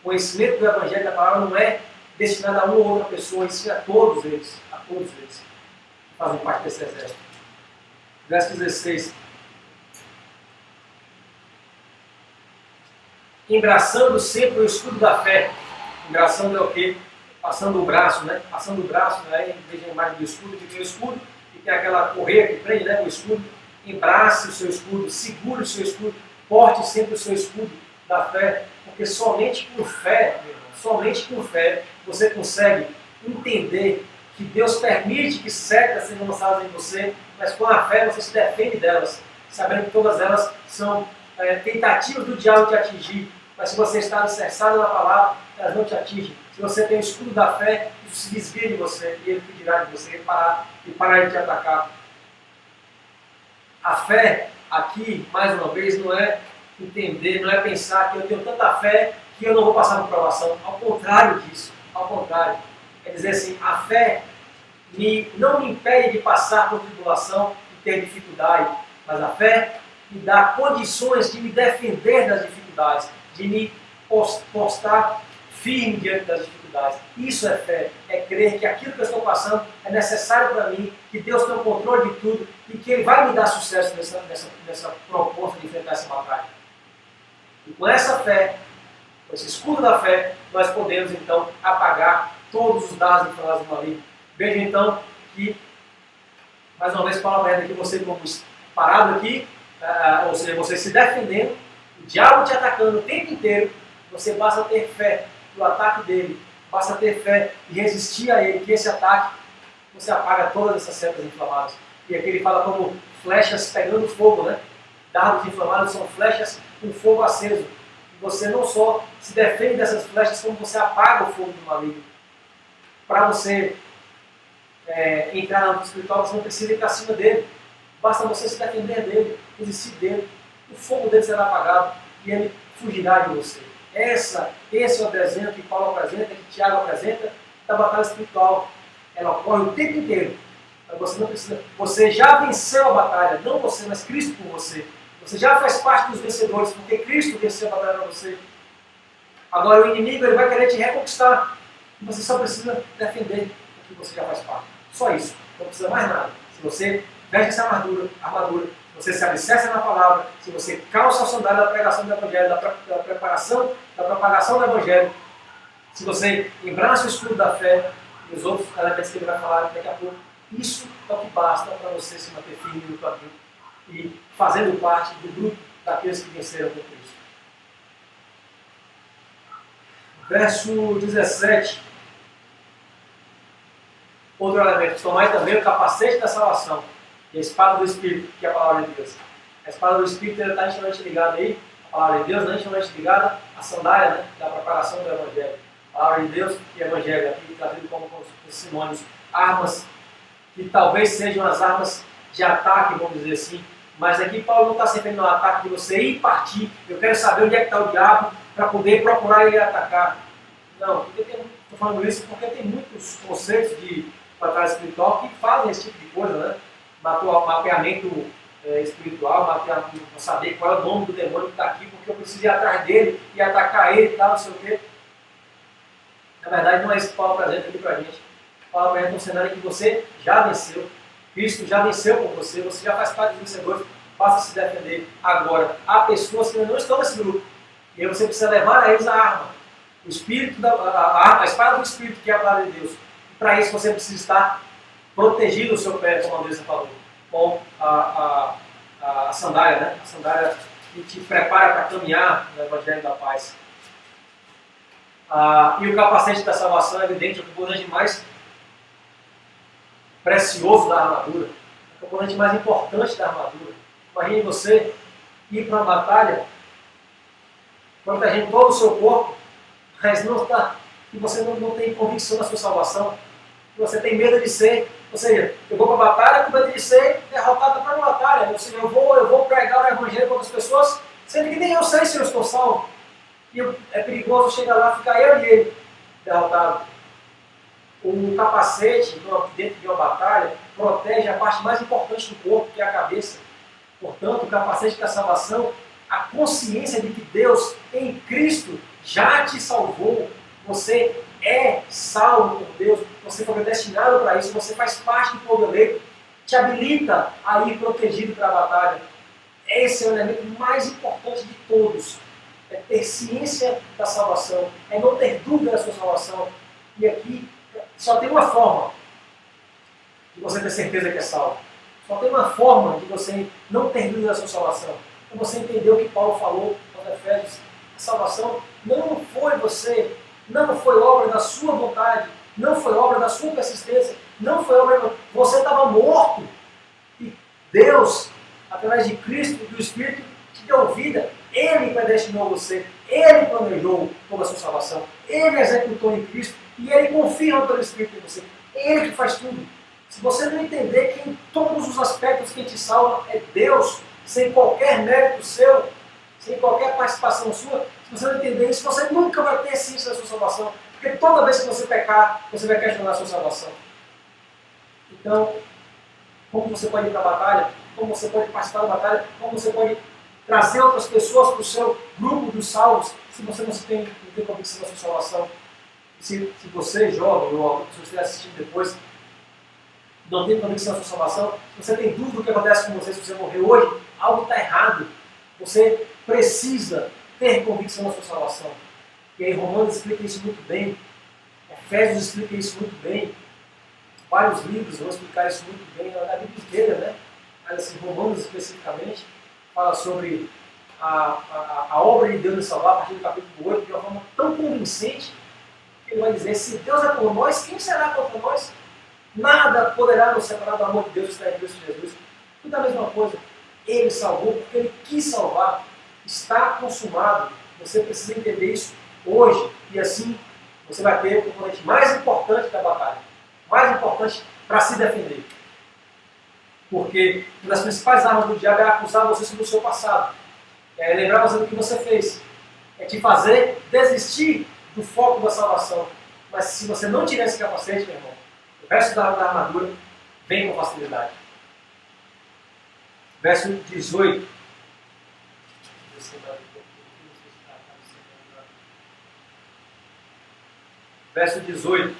O conhecimento do Evangelho da palavra não é destinado a uma ou outra pessoa, isso é a todos eles que fazem parte desse exército. Verso 16. Embraçando sempre o escudo da fé. Embraçando é o quê? Passando o braço, né? Passando o braço, né? Em vez de a imagem do escudo, que tem o escudo, e tem aquela correia que prende, né? O escudo. Embrace o seu escudo, segure o seu escudo, porte sempre o seu escudo da fé, porque somente por fé, meu irmão, somente por fé, você consegue entender que Deus permite que setas sejam lançadas em você, mas com a fé você se defende delas, sabendo que todas elas são tentativas do diabo de atingir, mas se você está alicerçado na palavra, elas não te atingem. Se você tem o escudo da fé, isso se desvia de você e ele pedirá de você parar de te atacar. A fé aqui, mais uma vez, não é entender, não é pensar que eu tenho tanta fé que eu não vou passar por provação. Ao contrário disso, ao contrário. Quer dizer assim, a fé não me impede de passar por tribulação e ter dificuldade, mas a fé me dá condições de me defender das dificuldades, de me postar firme diante das dificuldades. Isso é fé, é crer que aquilo que eu estou passando é necessário para mim, que Deus tem o controle de tudo e que Ele vai me dar sucesso nessa proposta de enfrentar essa batalha. E com essa fé, com esse escudo da fé, nós podemos então apagar todos os dardos inflamados do maligno. Veja então que, mais uma vez, Paulo alerta aqui você como parado aqui, ou seja, você se defendendo, o diabo te atacando o tempo inteiro, você basta ter fé no ataque dele, basta ter fé e resistir a ele, que esse ataque, você apaga todas essas setas inflamadas. E aqui ele fala como flechas pegando fogo, né? Dardos inflamados são flechas com fogo aceso. E você não só se defende dessas flechas, como você apaga o fogo do maligno. Para você entrar na luta espiritual, você não precisa ir para cima dele. Basta você se defender dele, resistir dele. O fogo dele será apagado e ele fugirá de você. Esse é o desenho que Paulo apresenta, que Tiago apresenta, da batalha espiritual. Ela ocorre o tempo inteiro. Mas você não precisa. Você já venceu a batalha, não você, mas Cristo por você. Você já faz parte dos vencedores, porque Cristo venceu a batalha para você. Agora o inimigo ele vai querer te reconquistar. E você só precisa defender o que você já faz parte. Só isso. Não precisa mais nada. Se você veste essa armadura, se você se alicerça na palavra, se você calça a sandália da pregação do Evangelho, da preparação, da propagação do Evangelho, se você embraça o escudo da fé e os outros elementos que ele vai falar daqui a pouco, isso é o que basta para você se manter firme no caminho e fazendo parte do grupo daqueles que venceram com Cristo. Verso 17. Outro elemento, tomai também o capacete da salvação e a espada do Espírito, que é a palavra de Deus. A espada do Espírito está intimamente ligada aí, a palavra de Deus, intimamente ligada à sandália, né, da preparação do Evangelho. A palavra de Deus e o Evangelho, aqui trazido como sinônimos, armas que talvez sejam as armas de ataque, vamos dizer assim, mas aqui Paulo não está se referindo ao ataque de você ir e partir. Eu quero saber onde é que está o diabo para poder procurar ele atacar. Não, estou falando isso porque tem muitos conceitos de batalha espiritual que fazem esse tipo de coisa, né? Mapeamento espiritual, saber qual é o nome do demônio que está aqui, porque eu preciso ir atrás dele e atacar ele e tal, não sei o quê. Na verdade, não é isso que Paulo apresenta aqui para a gente. Paulo apresenta um cenário que você já venceu. Cristo já venceu por você, você já faz parte dos vencedores, basta se defender. Agora, há pessoas que não estão nesse grupo, e aí você precisa levar a eles a arma, o Espírito, a espada do Espírito, que é a palavra de Deus. E para isso você precisa estar protegido o seu pé, como a Andressa falou, com a sandália, né? A sandália que te prepara para caminhar no Evangelho da Paz. E o capacete da salvação, é evidente, é o componente mais precioso da armadura, é o componente mais importante da armadura. Imagine você ir para uma batalha, protegendo todo o seu corpo, mas não está, e você não tem convicção da sua salvação, e você tem medo de ser, ou seja, eu vou para a batalha com medo de ser derrotado para uma batalha, ou seja, eu vou pregar o Evangelho para outras pessoas, sendo que nem eu sei se eu estou salvo. E é perigoso chegar lá e ficar eu e ele derrotado. O capacete, dentro de uma batalha, protege a parte mais importante do corpo, que é a cabeça. Portanto, o capacete da salvação, a consciência de que Deus, em Cristo, já te salvou, você é salvo por Deus, você foi predestinado para isso, você faz parte do povo eleito, te habilita a ir protegido para a batalha. Esse é o elemento mais importante de todos. É ter ciência da salvação, é não ter dúvida da sua salvação. E aqui só tem uma forma de você ter certeza que é salvo. Só tem uma forma de você não ter dúvida da sua salvação. É você entender o que Paulo falou aos Efésios. A salvação não foi você, não foi obra da sua vontade, não foi obra da sua persistência, não foi obra... Você estava morto e Deus, através de Cristo e do Espírito, te deu vida. Ele predestinou você, Ele planejou toda a sua salvação, Ele executou em Cristo e Ele confirma pelo Espírito em você. Ele que faz tudo. Se você não entender que em todos os aspectos quem te salva é Deus, sem qualquer mérito seu, sem qualquer participação sua, se você não entender isso, você nunca vai ter ciência da sua salvação. Porque toda vez que você pecar, você vai questionar a sua salvação. Então, como você pode ir para a batalha? Como você pode participar da batalha? Como você pode trazer outras pessoas para o seu grupo dos salvos, se você não tem convicção da sua salvação? Se você, jovem, ou se você estiver assistindo depois, não tem convicção da sua salvação, se você tem dúvida do que acontece com você se você morrer hoje, algo está errado. Você precisa ter convicção da sua salvação. E aí Romanos explica isso muito bem, Efésios explica isso muito bem, vários livros vão explicar isso muito bem, a Bíblia inteira, né? Mas assim, Romanos especificamente, fala sobre a obra de Deus em salvar, a partir do capítulo 8, de uma forma tão convincente, que ele vai dizer, se Deus é por nós, quem será contra nós? Nada poderá nos separar do amor de Deus que está em Cristo Jesus. Tudo a mesma coisa. Ele salvou porque Ele quis salvar. Está consumado. Você precisa entender isso hoje. E assim você vai ter o componente mais importante da batalha. Mais importante para se defender. Porque uma das principais armas do diabo é acusar você sobre o seu passado. É lembrar você do que você fez. É te fazer desistir do foco da salvação. Mas se você não tiver esse capacete, meu irmão, o resto da armadura vem com facilidade. Verso 18. Verso 18.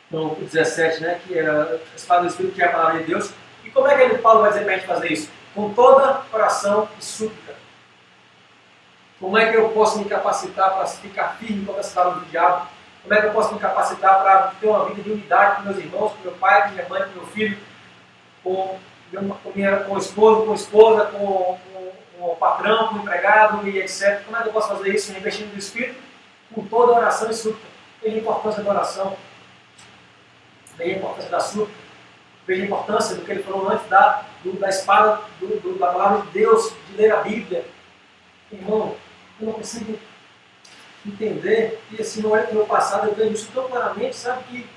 No 17, né? Que é a espada do Espírito, que é a palavra de Deus. E como é que Paulo vai dizer para a gente fazer isso? Com toda oração e súplica. Como é que eu posso me capacitar para ficar firme contra essa palavra do diabo? Como é que eu posso me capacitar para ter uma vida de unidade com meus irmãos, com meu pai, com minha mãe, com meu filho, com o esposo, com a esposa, com o patrão, com o empregado e etc. Como é que eu posso fazer isso? Investindo no Espírito, com toda oração e súplica. Veja a importância da oração, veja a importância da súplica, veja a importância do que ele falou antes da espada, da palavra de Deus, de ler a Bíblia. Irmão, eu não consigo entender, e assim, não é do meu passado, eu vejo isso tão claramente, sabe, que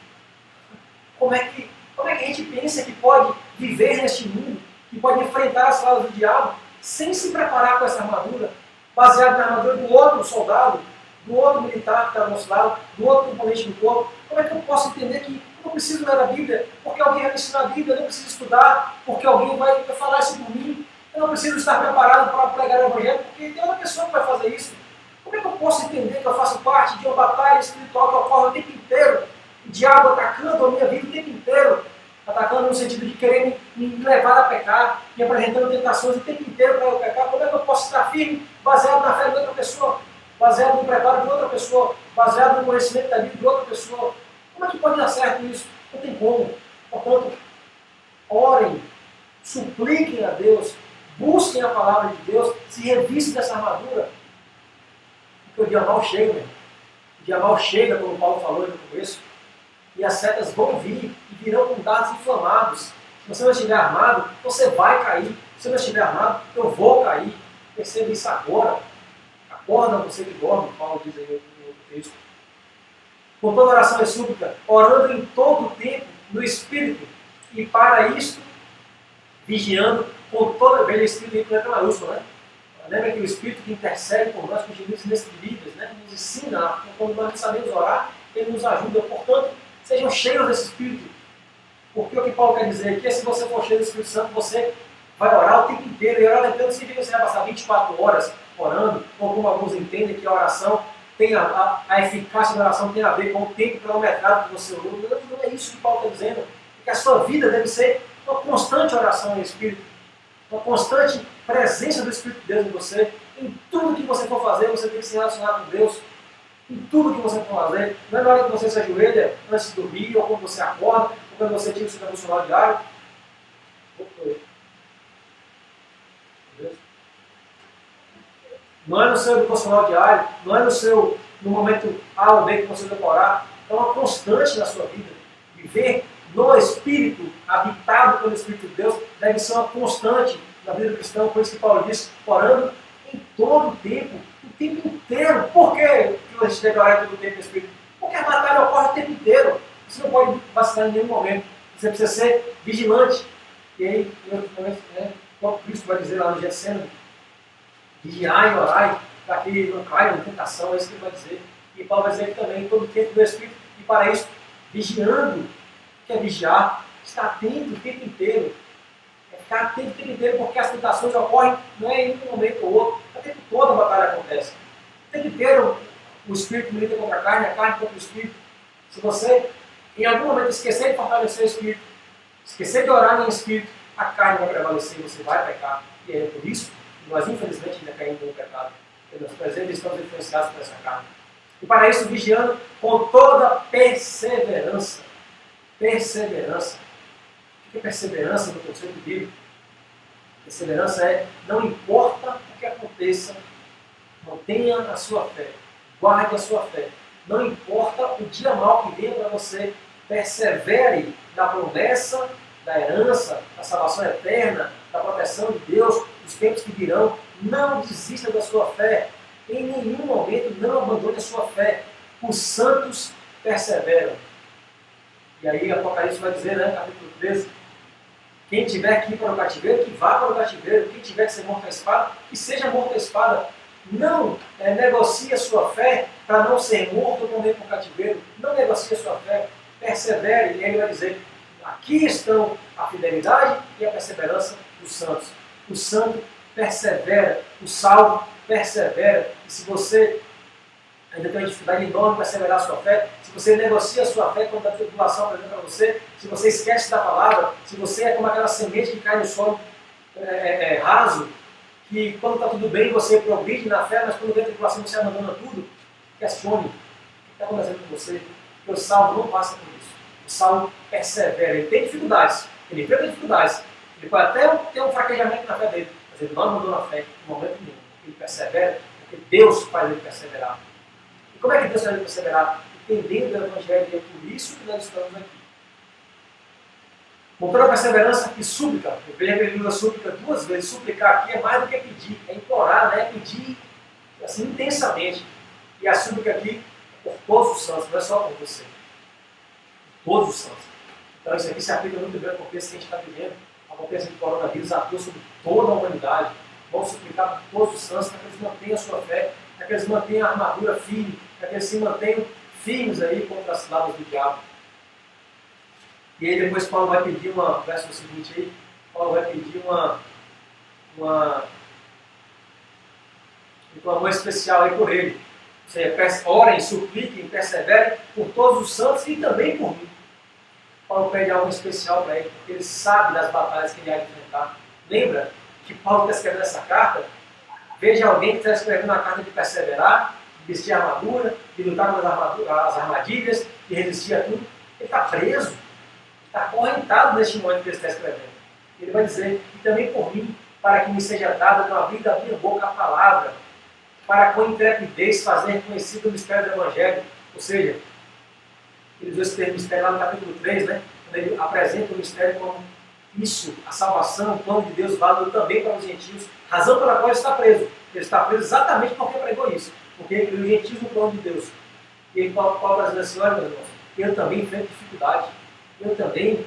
como é que a gente pensa que pode viver neste mundo, que pode enfrentar as falas do diabo, sem se preparar com essa armadura, baseado na armadura do outro soldado, do outro militar que está do nosso lado, do outro componente do corpo? Como é que eu posso entender que eu não preciso ler a Bíblia, porque alguém vai me ensinar a Bíblia, eu não preciso estudar, porque alguém vai falar isso por mim, eu não preciso estar preparado para pregar o Evangelho, porque tem outra pessoa que vai fazer isso. Como é que eu posso entender que eu faço parte de uma batalha espiritual que ocorre o tempo inteiro? O diabo atacando a minha vida o tempo inteiro, atacando no sentido de querer me levar a pecar, me apresentando tentações o tempo inteiro para eu pecar. Como é que eu posso estar firme, baseado na fé de outra pessoa, baseado no preparo de outra pessoa, baseado no conhecimento da Bíblia de outra pessoa? Como é que pode dar certo isso? Não tem como. Portanto, orem, supliquem a Deus, busquem a palavra de Deus, se revistem dessa armadura. Porque o dia mal chega, meu. O dia mal chega, como o Paulo falou no começo, e as setas vão vir e virão com dardos inflamados. Se você não estiver armado, você vai cair. Se você não estiver armado, eu vou cair. Perceba isso agora. Acorda você que dorme, Paulo diz aí no outro texto. Com toda oração e súplica, orando em todo o tempo, no Espírito, e para isto, vigiando com toda... Veja, Espírito com letra maiúscula, né? Lembra que o Espírito que intercede por nós, com gemidos inexprimíveis, né? Nos ensina, quando nós não sabemos orar, Ele nos ajuda. Portanto, sejam cheios desse Espírito. Porque o que Paulo quer dizer aqui é que se você for cheio do Espírito Santo, você vai orar o tempo inteiro. E orar o tempo inteiro significa que você vai passar 24 horas orando, ou como alguns entendem que a oração tem a eficácia da oração tem a ver com o tempo cronometrado que você orou. Não é isso que Paulo está dizendo. É que a sua vida deve ser uma constante oração em Espírito, uma constante presença do Espírito de Deus em você. Em tudo que você for fazer, você tem que se relacionar com Deus. Em tudo que você for fazer. Não é na hora que você se ajoelha antes de dormir, ou quando você acorda, ou quando você tira o seu devocional diário. Não é no seu devocional diário, não é no momento A ou B que você vai orar. É uma constante na sua vida. Viver no Espírito, habitado pelo Espírito de Deus, deve ser uma constante na vida cristã. Por isso que Paulo diz, orando em todo o tempo inteiro. Por que a gente deve orar em todo o tempo no Espírito? Porque a batalha ocorre o tempo inteiro. Você não pode vacilar em nenhum momento. Você precisa ser vigilante. E aí, o próprio Cristo vai dizer lá no Getsemane, vigiai e orai, para que não caia em tentação, é isso que ele vai dizer. E Paulo vai dizer aqui também, todo o tempo do Espírito, e para isso, vigiando. O que é vigiar? Estar atento o tempo inteiro. É ficar atento o tempo inteiro, porque as tentações ocorrem, não é em um momento ou outro, o tempo todo a batalha acontece. O tempo inteiro o Espírito milita contra a carne contra o Espírito. Se você, em algum momento, esquecer de fortalecer o Espírito, esquecer de orar em Espírito, a carne vai prevalecer, você vai pecar. E é por isso nós, infelizmente, ainda caímos no pecado. Nós, por exemplo, estamos influenciados por essa carne. E para isso, vigiando com toda perseverança. Perseverança. O que é perseverança no conceito bíblico? Perseverança é, não importa o que aconteça, mantenha a sua fé. Guarde a sua fé. Não importa o dia mau que venha para você, persevere na promessa da herança, da salvação eterna, da proteção de Deus, dos tempos que virão. Não desista da sua fé. Em nenhum momento não abandone a sua fé. Os santos perseveram. E aí Apocalipse vai dizer, né, capítulo 13, quem tiver que ir para o cativeiro, que vá para o cativeiro. Quem tiver que ser morto à espada, que seja morto à espada. Não negocie a sua fé para não ser morto também para o cativeiro. Não negocie a sua fé. Persevere. E ele vai dizer, aqui estão a fidelidade e a perseverança dos santos. O santo persevera, o salvo persevera. E se você ainda tem uma dificuldade enorme em perseverar a sua fé, se você negocia a sua fé quando a tribulação apresenta para você, se você esquece da palavra, se você é como aquela semente que cai no solo raso, que quando está tudo bem você progride na fé, mas quando vem a tribulação você abandona tudo, questione o que está acontecendo com você, porque o salvo não passa por isso. O salvo persevera, ele tem dificuldades, ele enfrenta dificuldades, ele pode até ter um fraquejamento na fé dele, mas ele não abandona a fé em momento nenhum. Ele persevera, porque Deus faz ele perseverar. E como é que Deus faz ele perseverar? Entendendo o Evangelho, e é por isso que nós estamos aqui. Com toda perseverança e súplica, veja que ele usa súplica 2 vezes. Suplicar aqui é mais do que pedir, é implorar, né? É pedir assim, intensamente. E a súplica aqui é por todos os santos, não é só por você. Por todos os santos. Então isso aqui se aplica muito bem ao contexto que a gente está vivendo. A contexto do coronavírus atua sobre toda a humanidade. Vamos suplicar por todos os santos para que eles mantenham a sua fé, para que eles mantenham a armadura firme, para que eles se mantenham firmes aí contra as ciladas do diabo. E aí depois Paulo vai pedir verso seguinte aí, Paulo vai pedir um clamor especial aí por ele. Ou seja, orem, supliquem, perseverem por todos os santos e também por mim. Paulo pede algo especial para ele, porque ele sabe das batalhas que ele vai enfrentar. Lembra que Paulo está escrevendo essa carta? Veja alguém que está escrevendo a carta de perseverar, de vestir a armadura, de lutar contra as armadilhas, de resistir a tudo. Ele está preso. Está acorrentado neste momento que ele está escrevendo. Ele vai dizer, e também por mim, para que me seja dada no abrir da minha boca a palavra, para com intrepidez fazer conhecido o mistério do Evangelho. Ou seja, ele usou esse termo mistério lá no capítulo 3, né? Quando ele apresenta o mistério como isso, a salvação, o plano de Deus válido também para os gentios, razão pela qual ele está preso. Ele está preso exatamente porque pregou isso, porque ele os gentios no plano de Deus. E ele Paulo diz assim, olha, meus irmãos, eu também enfrento dificuldade. Eu também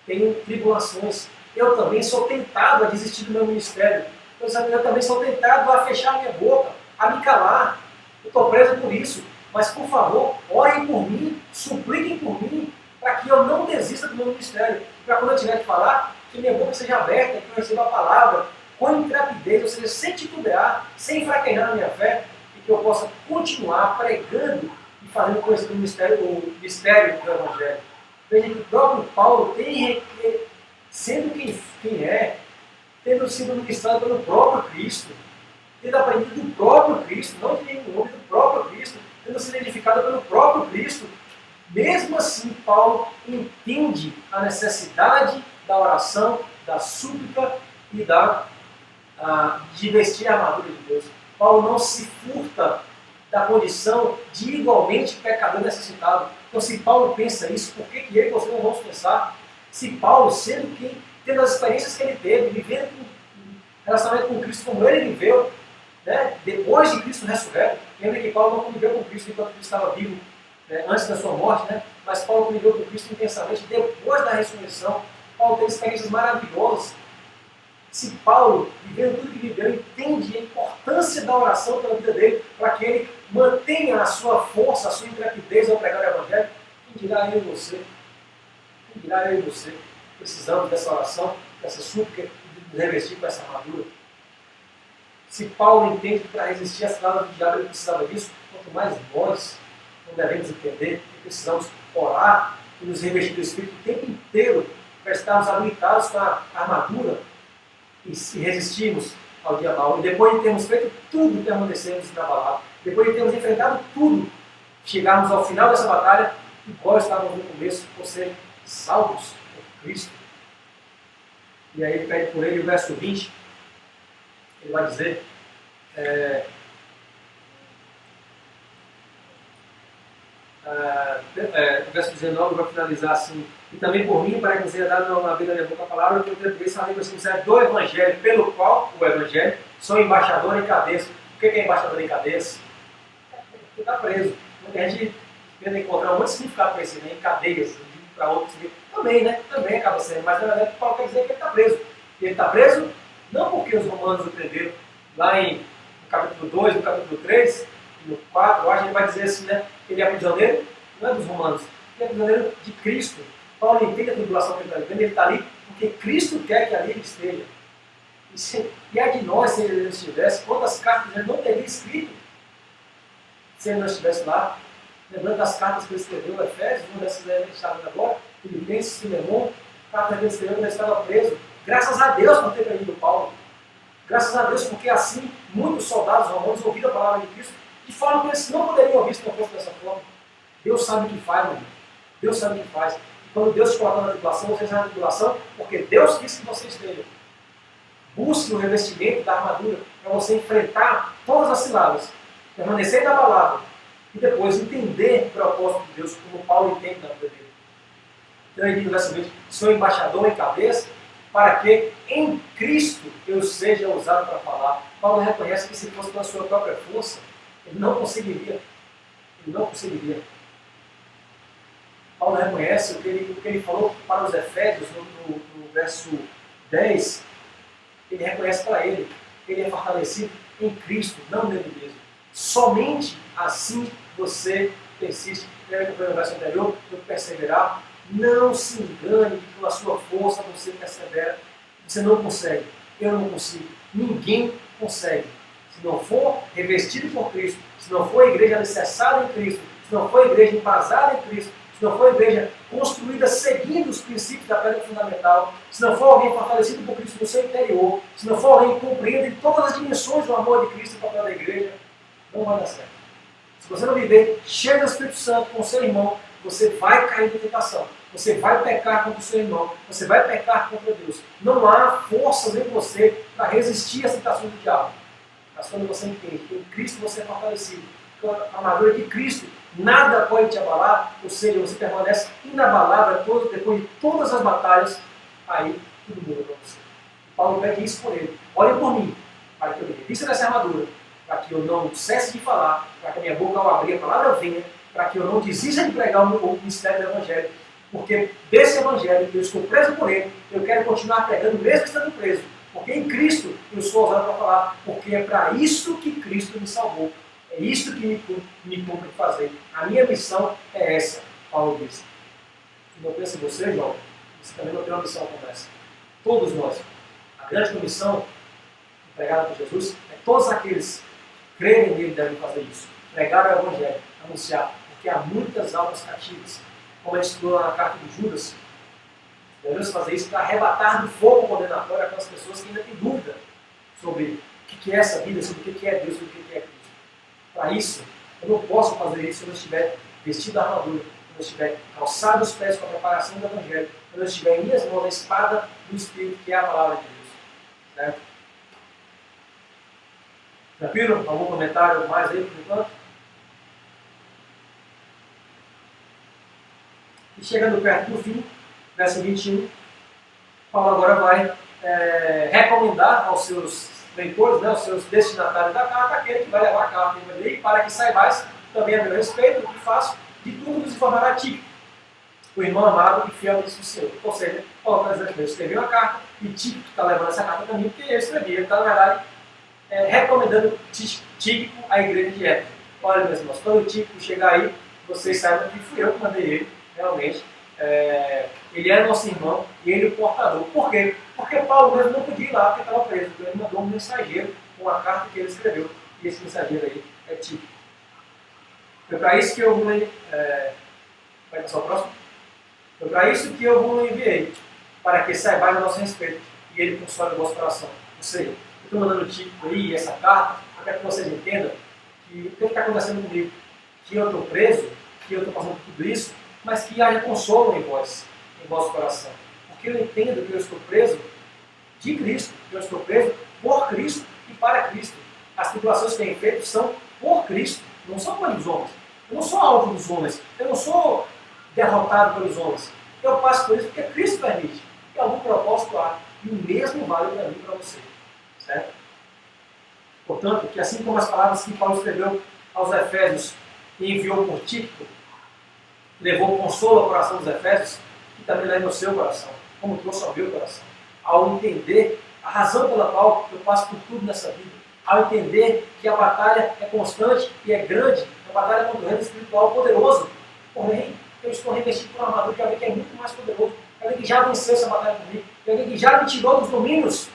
tenho tribulações. Eu também sou tentado a desistir do meu ministério. Eu também sou tentado a fechar a minha boca, a me calar. Eu estou preso por isso. Mas, por favor, orem por mim, supliquem por mim, para que eu não desista do meu ministério. Para quando eu tiver que falar, que minha boca seja aberta, que eu receba a palavra com intrepidez, ou seja, sem titubear, sem fraquejar na minha fé, e que eu possa continuar pregando e fazendo conhecer o mistério do Evangelho. Veja que o próprio Paulo tem, sendo quem é, tendo sido ministrado pelo próprio Cristo, tendo aprendido do próprio Cristo, não de nenhum homem, do próprio Cristo, tendo sido edificado pelo próprio Cristo. Mesmo assim, Paulo entende a necessidade da oração, da súplica e de vestir a armadura de Deus. Paulo não se furta da condição de igualmente pecador necessitado. Então, se Paulo pensa isso, por que eu e você não vamos pensar? Se Paulo, tendo as experiências que ele teve, vivendo em relacionamento com Cristo como ele viveu, né, depois de Cristo ressurreto, lembra que Paulo não conviveu com Cristo enquanto Cristo estava vivo, né, antes da sua morte, né, mas Paulo conviveu com Cristo intensamente depois da ressurreição. Paulo teve experiências maravilhosas. Se Paulo, vivendo tudo que viveu, entende a importância da oração pela vida dele, para que ele mantenha a sua força, a sua intrepidez ao pregar o Evangelho, quem dirá eu e você? Quem dirá eu e você? Precisamos dessa oração, dessa súplica, de nos revestir com essa armadura. Se Paulo entende que para resistir às palavras do diabo ele precisava disso, quanto mais nós não devemos entender que precisamos orar e nos revestir do Espírito o tempo inteiro para estarmos habilitados com a armadura e se resistirmos ao dia mau. E depois de termos feito tudo, permanecemos inabaláveis. Depois de termos enfrentado tudo, chegarmos ao final dessa batalha, igual estávamos no começo, ou seja, salvos por Cristo. E aí ele pede por ele, o verso 20, ele vai dizer, o verso 19 vai finalizar assim: e também por mim, para que seja dado na vida da minha boca a palavra, que eu tenho saber que você serve do Evangelho, pelo qual, o Evangelho, sou embaixador em cabeça. O que é embaixador em cabeça? Porque está preso. A gente tenta encontrar um monte de significado para isso, né? Em cadeias, de um para outro. Também, né? Também acaba sendo. Mas na verdade, o Paulo quer dizer que ele está preso. E ele está preso não porque os romanos o prenderam. Lá no capítulo 2, no capítulo 3, no 4, eu acho que ele vai dizer assim, né? Que ele é prisioneiro, não é dos romanos, ele é prisioneiro de Cristo. Paulo entende a tribulação que ele está vivendo, ele está ali porque Cristo quer que ali ele esteja. E é de nós, se ele não estivesse, quantas cartas ele não teria escrito se ele não estivesse lá. Lembrando das cartas que ele escreveu, Efésios, uma dessas ele está vendo agora, Filipenses, Filemão, cartas que ele escreveu quando ele estava preso. Graças a Deus por ter prendido Paulo. Graças a Deus porque assim muitos soldados romanos ouviram a palavra de Cristo de forma que eles não poderiam ouvir se não fosse dessa forma. Deus sabe o que faz, meu irmão. Deus sabe o que faz. E quando Deus te coloca na tribulação, você está na tribulação porque Deus quis que você esteja. Busque o revestimento da armadura para você enfrentar todas as ciladas, permanecer inabalável e depois entender o propósito de Deus, como Paulo entende na vida dele. Então ele diz no verso 20: sou embaixador em cabeça, para que em Cristo eu seja usado para falar. Paulo reconhece que se fosse pela sua própria força, ele não conseguiria. Ele não conseguiria. Paulo reconhece o que ele falou para os Efésios no verso 10. Ele reconhece para ele. Ele é fortalecido em Cristo, não nele mesmo. Somente assim você persiste. Lembra que foi no verso anterior? Do perseverar. Não se engane que com a sua força você persevera. Você não consegue. Eu não consigo. Ninguém consegue. Se não for revestido por Cristo, se não for a igreja alicerçada em Cristo, se não for a igreja embasada em Cristo, se não for a igreja construída seguindo os princípios da pedra fundamental, se não for alguém fortalecido por Cristo no seu interior, se não for alguém que compreende todas as dimensões do amor de Cristo e o papel da igreja, não vai dar certo. Se você não viver cheio do Espírito Santo com o seu irmão, você vai cair em tentação. Você vai pecar contra o seu irmão. Você vai pecar contra Deus. Não há forças em você para resistir às tentações do diabo. Mas quando você entende que em Cristo você é fortalecido, com a armadura de Cristo, nada pode te abalar, ou seja, você permanece inabalável depois de todas as batalhas, aí tudo muda para você. Paulo pede isso por ele. Olhem por mim, para que eu me revista dessa armadura, para que eu não cesse de falar, para que a minha boca ao abrir a palavra venha, para que eu não desista de pregar o mistério do Evangelho, porque desse Evangelho, eu estou preso por ele, eu quero continuar pregando mesmo estando preso, porque em Cristo eu sou usado para falar, porque é para isso que Cristo me salvou, é isso que me cumpre fazer. A minha missão é essa, Paulo diz. Se não pensa em você, João, você também não tem uma missão como essa. todos nós. A grande comissão pregada por Jesus é todos aqueles que crerem nele devem fazer isso. Pregar o Evangelho, anunciar, porque há muitas almas cativas. Como a gente estudou na carta de Judas, devemos fazer isso para arrebatar do fogo condenatório aquelas pessoas que ainda têm dúvida sobre o que é essa vida, sobre o que é Deus, sobre o que é Cristo. Para isso, eu não posso fazer isso se eu não estiver vestido da armadura, se eu estiver calçado os pés com a preparação do Evangelho, se eu não estiver em minhas mãos a espada do Espírito, que é a palavra de Deus. Certo? Tranquilo? Algum comentário mais aí por enquanto? E chegando perto do fim, verso 21, Paulo agora vai recomendar aos seus leitores, né, aos seus destinatários da carta, aquele que vai levar a carta em ler, para que saibais também a meu respeito o que faço, de tudo vos informará Tíquico, o irmão amado e fiel do Senhor. Ou seja, Paulo está dizendo que ele escreveu a carta e Tíquico está levando essa carta para mim, porque eu escrevi. Ele está, na verdade, recomendando Tíquico à igreja de Éfeso. Olha, meus irmãos, quando o Tíquico chegar aí, vocês saibam que fui eu que mandei ele, realmente. Ele é nosso irmão e ele é o portador. Por quê? Porque Paulo mesmo não podia ir lá porque estava preso. Então ele mandou um mensageiro com a carta que ele escreveu. E esse mensageiro aí é Tíquico. Foi para isso que eu vos vai passar o próximo? Foi para isso que eu vos enviei, para que saibais a nosso respeito e ele console o vosso coração. Ou seja, eu estou mandando o Tíquico aí, essa carta, para que vocês entendam que o que está acontecendo comigo? Que eu estou preso, que eu estou passando por tudo isso, mas que haja consolo em vós, em vosso coração. Porque eu entendo que eu estou preso de Cristo, que eu estou preso por Cristo e para Cristo. As tribulações que tenho feito são por Cristo, não são pelos homens. Eu não sou alvo dos homens, eu não sou derrotado pelos homens. Eu passo por isso porque Cristo permite. E algum propósito há. E o mesmo vale para mim e para você. Certo? Portanto, que assim como as palavras que Paulo escreveu aos Efésios e enviou por Tíquico, levou consolo ao coração dos Efésios, que também leva ao seu coração, como trouxe ao meu coração. Ao entender a razão pela qual eu passo por tudo nessa vida, ao entender que a batalha é constante e é grande, a batalha contra o reino espiritual poderoso, porém, eu estou revestido por uma armadura de alguém que é muito mais poderoso, alguém que já venceu essa batalha comigo, alguém que já me tirou dos domínios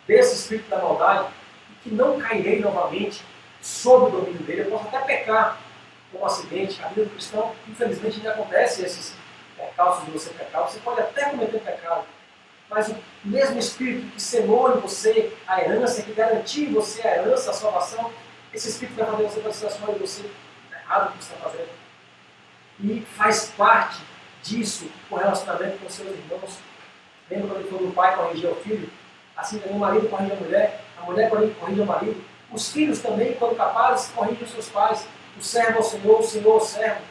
desse espírito da maldade, e que não cairei novamente sob o domínio dele. Eu posso até pecar com um acidente. A vida do cristão, infelizmente, ainda acontece esses percalços de você pecar. Você pode até cometer pecado, mas o mesmo Espírito que selou em você a herança, que garantiu em você a herança, a salvação, esse Espírito vai fazer você transformar em você errado o que você está fazendo. E faz parte disso o relacionamento com seus irmãos. Lembra quando ele falou do pai corrigir o filho? Assim também o marido corrige a mulher corrige o marido. Os filhos também, quando capazes, corrigem os seus pais. O servo ao Senhor, o Senhor ao servo.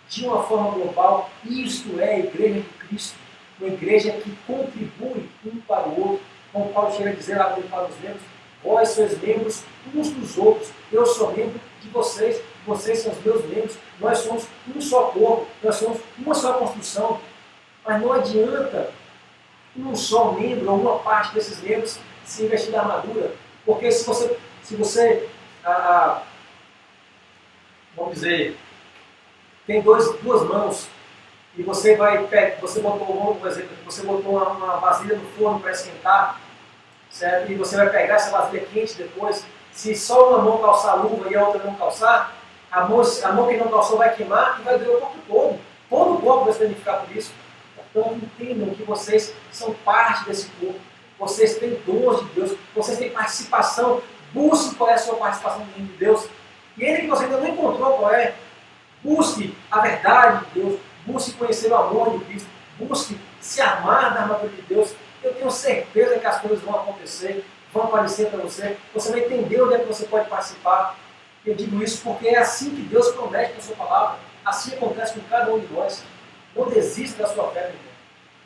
De uma forma global, isto é a igreja de Cristo. Uma igreja que contribui um para o outro. Como Paulo chega a dizer lá quando ele fala dos membros, vós sois membros uns dos outros. Eu sou membro de vocês, vocês são os meus membros. Nós somos um só corpo, nós somos uma só construção. Mas não adianta um só membro ou uma parte desses membros se investir na armadura. Porque se você vamos dizer, tem duas mãos e você botou, por exemplo, você botou uma vasilha no forno para esquentar, certo? E você vai pegar essa vasilha quente depois. Se só uma mão calçar a luva e a outra não calçar, a mão que não calçou vai queimar e vai doer o corpo todo. Todo o corpo vai se danificar por isso. Então entendam que vocês são parte desse corpo. Vocês têm dons de Deus, vocês têm participação. Busque qual é a sua participação no reino de Deus. E ele que você ainda não encontrou qual é, busque a verdade de Deus, busque conhecer o amor de Cristo, busque se armar da armadura de Deus. Eu tenho certeza que as coisas vão acontecer, vão aparecer para você, você vai entender onde é que você pode participar. Eu digo isso porque é assim que Deus promete na sua palavra, assim acontece com cada um de nós. Não desista da sua fé, meu irmão.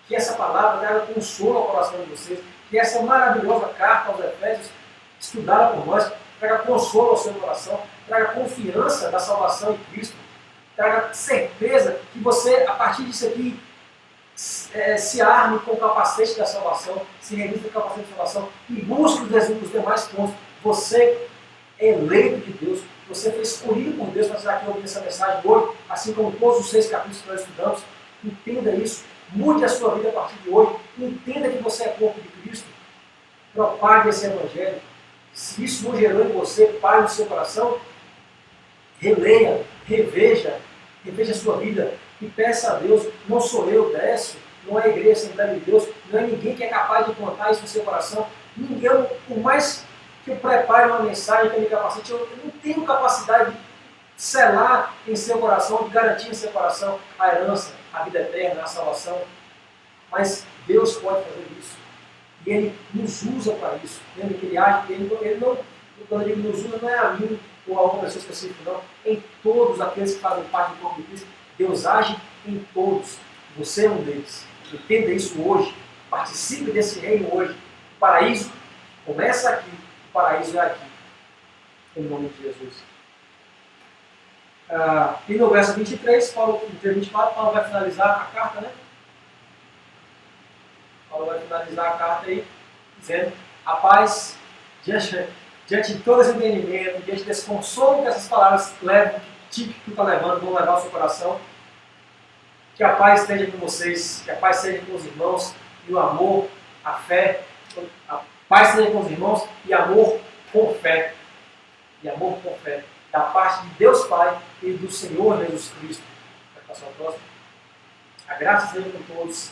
Que essa palavra traga consolo ao coração de vocês, que essa maravilhosa carta aos Efésios, estudada por nós, traga consolo ao seu coração, traga confiança da salvação em Cristo, traga certeza que você, a partir disso aqui, se arme com o capacete da salvação, se revista com o capacete da salvação e busque os demais pontos. Você é eleito de Deus, você foi escolhido por Deus para estar aqui ouvindo essa mensagem hoje, assim como todos os 6 capítulos que nós estudamos. Entenda isso, mude a sua vida a partir de hoje. Entenda que você é corpo de Cristo. Propague esse evangelho. Se isso não gerou em você paz no seu coração, releia, reveja a sua vida e peça a Deus. Não sou eu, Décio, não é a igreja Assembleia de Deus, não é ninguém que é capaz de plantar isso no seu coração. Ninguém, por mais que eu prepare uma mensagem, que eu me capacite, eu não tenho capacidade de selar em seu coração, de garantir em seu coração a herança, a vida eterna, a salvação. Mas Deus pode fazer isso. E Ele nos usa para isso. Lembra que Ele age, Ele não, quando Ele nos usa, não é a mim ou a uma pessoa específica, não. Em todos aqueles que fazem parte do corpo de Cristo, Deus age em todos. Você é um deles. Entenda isso hoje. Participe desse reino hoje. O paraíso começa aqui, o paraíso é aqui. Em nome de Jesus. E no verso 23, no verso 24, Paulo vai finalizar a carta, né? Paulo vai finalizar a carta aí, dizendo: a paz, diante de todo esse entendimento, diante desse consolo que essas palavras levam, que tu está levando, vão levar ao seu coração, que a paz esteja com vocês, que a paz seja com os irmãos, e o amor, a fé, a paz seja com os irmãos, e amor com fé. E amor com fé. Da parte de Deus Pai e do Senhor Jesus Cristo. Vai passar o próximo. A graça seja com todos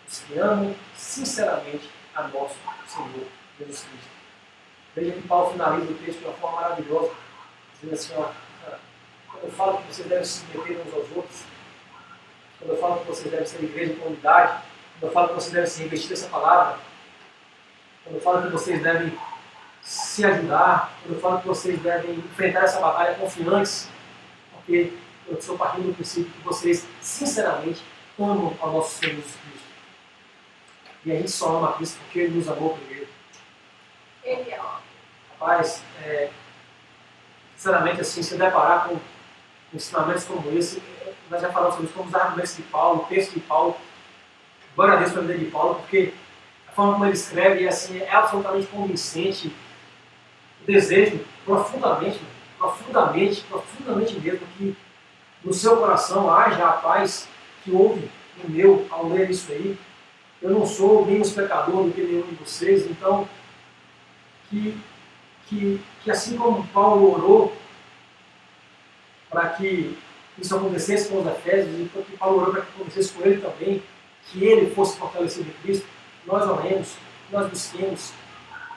os que amam sinceramente a nosso Senhor Jesus Cristo. Veja que Paulo finaliza o texto de uma forma maravilhosa, dizendo assim: ó, quando eu falo que vocês devem se submeter uns aos outros, quando eu falo que vocês devem ser igreja de comunidade, quando eu falo que vocês devem se revestir dessa palavra, quando eu falo que vocês devem se ajudar, quando eu falo que vocês devem enfrentar essa batalha confiantes, porque eu estou partindo do princípio que vocês sinceramente amam ao nosso Senhor Jesus Cristo. E a gente só ama a Cristo porque Ele nos amou primeiro. Ele é. Rapaz, sinceramente, assim, se deparar com ensinamentos como esse, nós já falamos sobre isso, como os argumentos de Paulo, o texto de Paulo, glória a Deus pela vida de Paulo, porque a forma como ele escreve assim, é absolutamente convincente. Eu desejo profundamente mesmo, que no seu coração haja a paz que houve no meu ao ler isso aí. Eu não sou menos pecador do que nenhum de vocês, então que assim como Paulo orou para que isso acontecesse com os Efésios, e que Paulo orou para que acontecesse com ele também, que ele fosse fortalecido em Cristo, nós oremos, nós busquemos.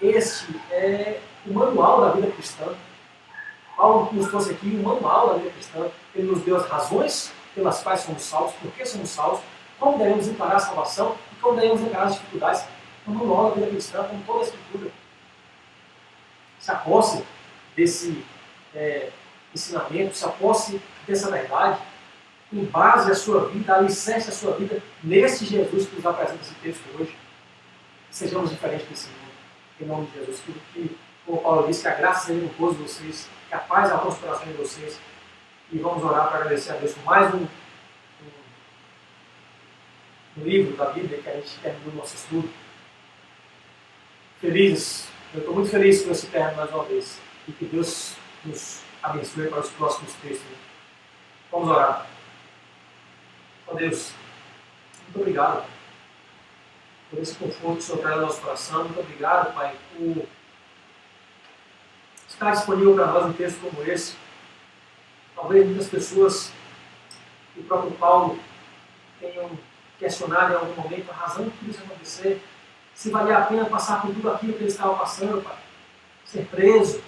Este é o manual da vida cristã. Paulo nos trouxe aqui o manual da vida cristã. Ele nos deu as razões pelas quais somos salvos, por que somos salvos, como devemos encarar a salvação e como devemos encarar as dificuldades. O manual da vida cristã, como toda a Escritura. Se aposse desse ensinamento, se aposse dessa verdade, em base à sua vida, alicerce a sua vida nesse Jesus que nos apresenta esse texto hoje. Sejamos diferentes desse mundo. Em nome de Jesus. Que como Paulo disse, que a graça seja com todos vocês, que a paz arroze o coração de vocês. E vamos orar para agradecer a Deus por mais um livro da Bíblia que a gente terminou o nosso estudo. Felizes, eu estou muito feliz com esse término mais uma vez. E que Deus nos abençoe para os próximos textos. Vamos orar. Ó Deus, muito obrigado por esse conforto que o Senhor traz ao nosso coração. Muito obrigado, Pai, por estar disponível para nós um texto como esse. Talvez muitas pessoas, e o próprio Paulo, tenham questionado em algum momento a razão de tudo isso acontecer, se valia a pena passar por tudo aquilo que ele estava passando, Pai. Ser preso,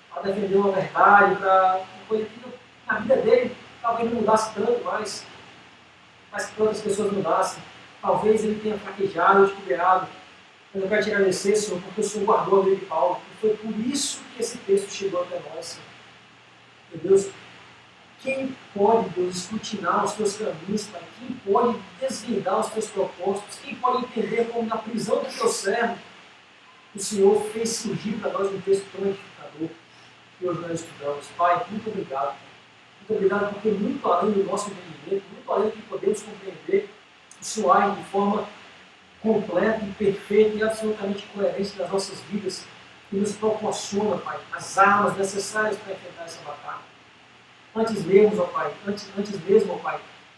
para defender uma verdade, para uma coisa que na vida dele talvez não mudasse tanto mais, mas que outras pessoas mudassem. Talvez ele tenha fraquejado ou escudeado. Mas eu quero te agradecer, Senhor, porque o Senhor guardou a vida de Paulo. E foi por isso que esse texto chegou até nós, Senhor. Meu Deus, quem pode, Deus, escrutinar os teus caminhos, Pai? Quem pode desvendar os teus propósitos? Quem pode entender como na prisão do teu servo o Senhor fez surgir para nós um texto tão edificador que hoje nós estudamos? Pai, muito obrigado. Muito obrigado porque muito além do nosso entendimento, muito além do que podemos compreender, o Senhor age de forma completa e perfeita e absolutamente coerente nas nossas vidas e nos proporciona, Pai, as armas necessárias para enfrentar essa batalha. Antes mesmo, ó Pai,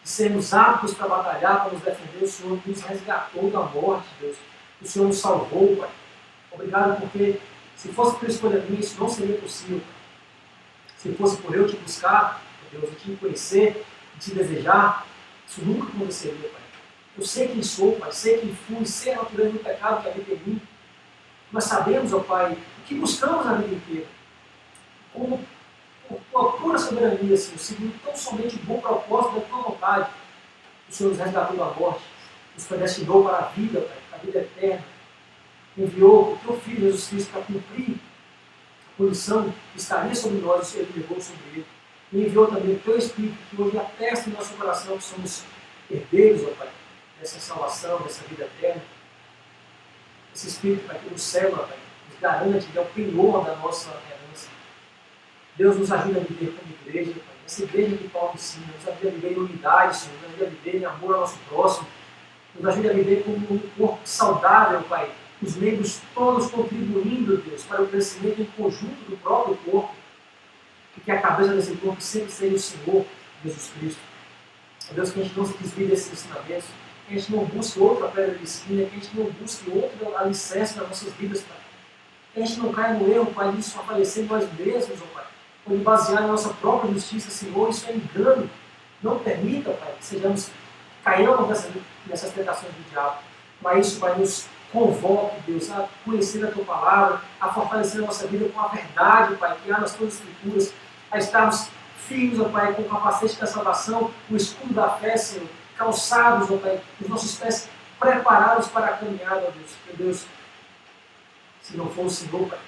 de de sermos aptos para batalhar, para nos defender. O Senhor nos resgatou da morte, Deus. O Senhor nos salvou, Pai. Obrigado porque, se fosse por escolha minha, isso não seria possível. Se fosse por eu te buscar, Deus, e te conhecer, e te desejar, isso nunca aconteceria, Pai. Eu sei quem sou, Pai, sei quem fui, sei a natureza do pecado que habita em mim. Nós sabemos, ó Pai, o que buscamos a vida inteira. Como por tua pura soberania, Senhor, seguindo tão somente o bom propósito da tua vontade, o Senhor nos resgatou da morte, nos predestinou para a vida, Pai, para a vida eterna. Enviou o teu Filho Jesus Cristo para cumprir a punição que estaria sobre nós e ele levou sobre ele. E enviou também o teu Espírito, que hoje atesta em nosso coração que somos herdeiros, ó Pai, dessa salvação, dessa vida eterna. Esse Espírito, Pai, que nos cela, Pai, nos garante que é o penhor da nossa herança. Deus nos ajuda a viver como igreja, Pai. Essa igreja que Paulo ensina, nos ajuda a viver em unidade, Senhor, nos ajuda a viver em amor ao nosso próximo, nos ajuda a viver como um corpo saudável, Pai. Os membros todos contribuindo, Deus, para o crescimento em conjunto do próprio corpo, e que a cabeça desse corpo sempre seja o Senhor, Jesus Cristo. Deus, que a gente não se desvie desses ensinamentos, que a gente não busque outra pedra de esquina, que a gente não busque outro alicerce nas nossas vidas, Pai. Que a gente não caia no erro, Pai, de só aparecer em nós mesmos, ó Pai, ou de basear na nossa própria justiça, Senhor. Isso é engano. Não permita, Pai, que caiamos nessas tentações do diabo. Mas isso, Pai, nos convoque, Deus, a conhecer a Tua Palavra, a fortalecer a nossa vida com a verdade, Pai, que há nas Tuas Escrituras, a estarmos firmes, ó Pai, com o capacete da salvação, o escudo da fé, Senhor, calçados, ó Pai, os nossos pés preparados para a caminhada, ó Deus. Meu Deus, se não for o Senhor, Pai,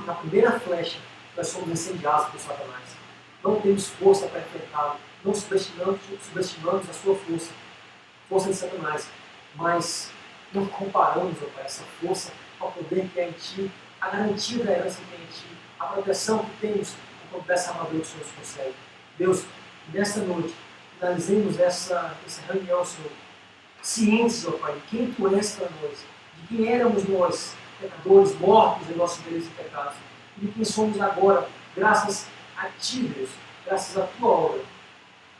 na primeira flecha, nós somos incendiados por Satanás. Não temos força para enfrentá-lo, não subestimamos a sua força de Satanás, mas não comparamos, ó Pai, essa força ao poder que é em Ti, a garantia da herança que é em Ti, a proteção que temos por conta dessa armadura que o Senhor nos concede. Deus, nesta noite, finalizemos essa reunião, Senhor, cientes, ó Pai, de quem Tu és para nós, de quem éramos nós, pecadores, mortos em nossos delitos e pecados, e de quem somos agora, graças a Ti, Deus, graças à Tua obra.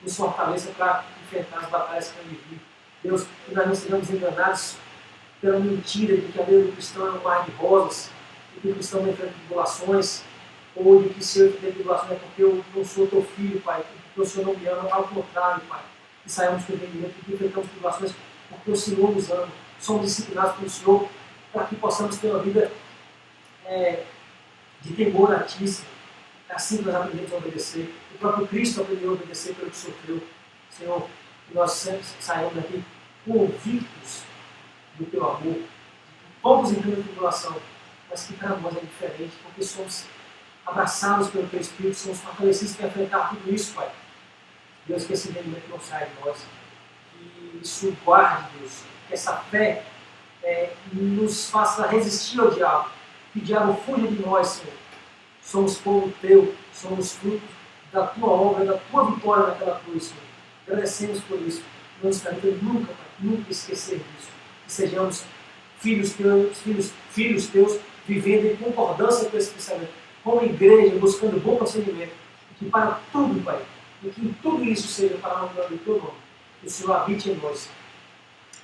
Nos fortaleça para enfrentar as batalhas que vão vir. Deus, que nós não sejamos enganados pela mentira de que a vida do cristão é um mar de rosas, de que o cristão não enfrenta tribulações, ou de que se eu enfrento tribulações é porque eu não sou teu filho, Pai, porque o Senhor não me ama, ao contrário, Pai. Que saímos com o entendimento de que enfrentamos tribulações porque o Senhor nos ama, somos disciplinados pelo Senhor, para que possamos ter uma vida de temor a Ti, Senhor. É assim que nós aprendemos a obedecer. O próprio Cristo aprendeu a obedecer pelo que sofreu. Senhor, que nós sempre saímos daqui convictos do Teu amor, que todos enfrentam tribulação, mas que para nós é diferente, porque somos abraçados pelo Teu Espírito, somos fortalecidos para enfrentar tudo isso, Pai. Deus, que esse entendimento não saia de nós, que isso guarde, Deus, que essa fé nos faça resistir ao diabo, que o diabo fuja de nós, Senhor. Somos povo Teu, somos fruto da Tua obra, da Tua vitória naquela cruz, Senhor. Agradecemos por isso. Não nos permita nunca, Pai, nunca esquecer disso. Que sejamos filhos Teus, vivendo em concordância com esse pensamento, como igreja, buscando bom procedimento, e que para tudo, Pai, e que em tudo isso seja para a honra do Teu nome, que o Senhor habite em nós,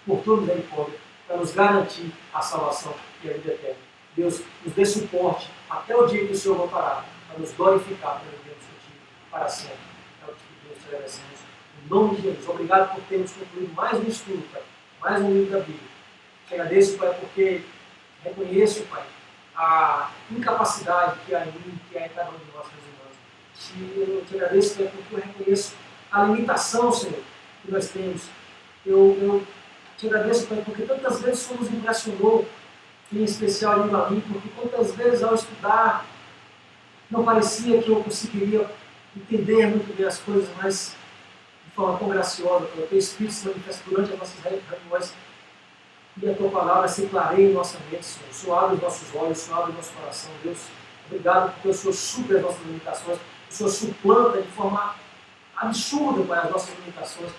por tua misericórdia, para nos garantir a salvação e a vida eterna. Deus, nos dê suporte até o dia que o Senhor voltará, para nos glorificar, para vivermos contigo para sempre. É o que Deus te agradecemos. Em nome de Jesus, obrigado por termos concluído mais um estudo, Pai, mais um livro da Bíblia. Te agradeço, Pai, porque reconheço, Pai, a incapacidade que há em mim, que há em cada um de nós, meus irmãos. Eu te agradeço, Pai, porque eu reconheço a limitação, Senhor, que nós temos. Eu te agradeço, Pai, porque tantas vezes o Senhor nos impressionou, em especial a língua limpa, porque quantas vezes ao estudar não parecia que eu conseguiria entender muito bem as coisas, mas de forma tão graciosa, Pai, o Teu Espírito se manifesta durante as nossas reuniões e a Tua palavra se clareia em nossa mente, Senhor. O Senhor abre os nossos olhos, o Senhor abre o nosso coração, Deus. Obrigado porque o Senhor supre as nossas limitações, o Senhor suplanta de forma absurda, Pai, as nossas limitações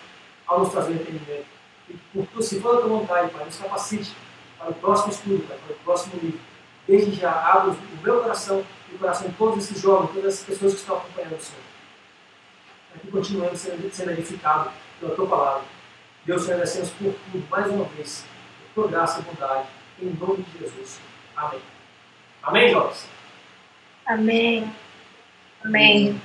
ao nos trazer entendimento. E se for da Tua vontade, Pai, nos capacite para o próximo estudo, Pai, para o próximo livro. Desde já, abra o meu coração e o coração de todos esses jovens, todas essas pessoas que estão acompanhando o Senhor. Para que continuemos sendo edificados pela Tua palavra. Deus, te agradecemos por tudo, mais uma vez, por Tua graça e bondade, em nome de Jesus. Amém. Amém, jovens? Amém. Amém.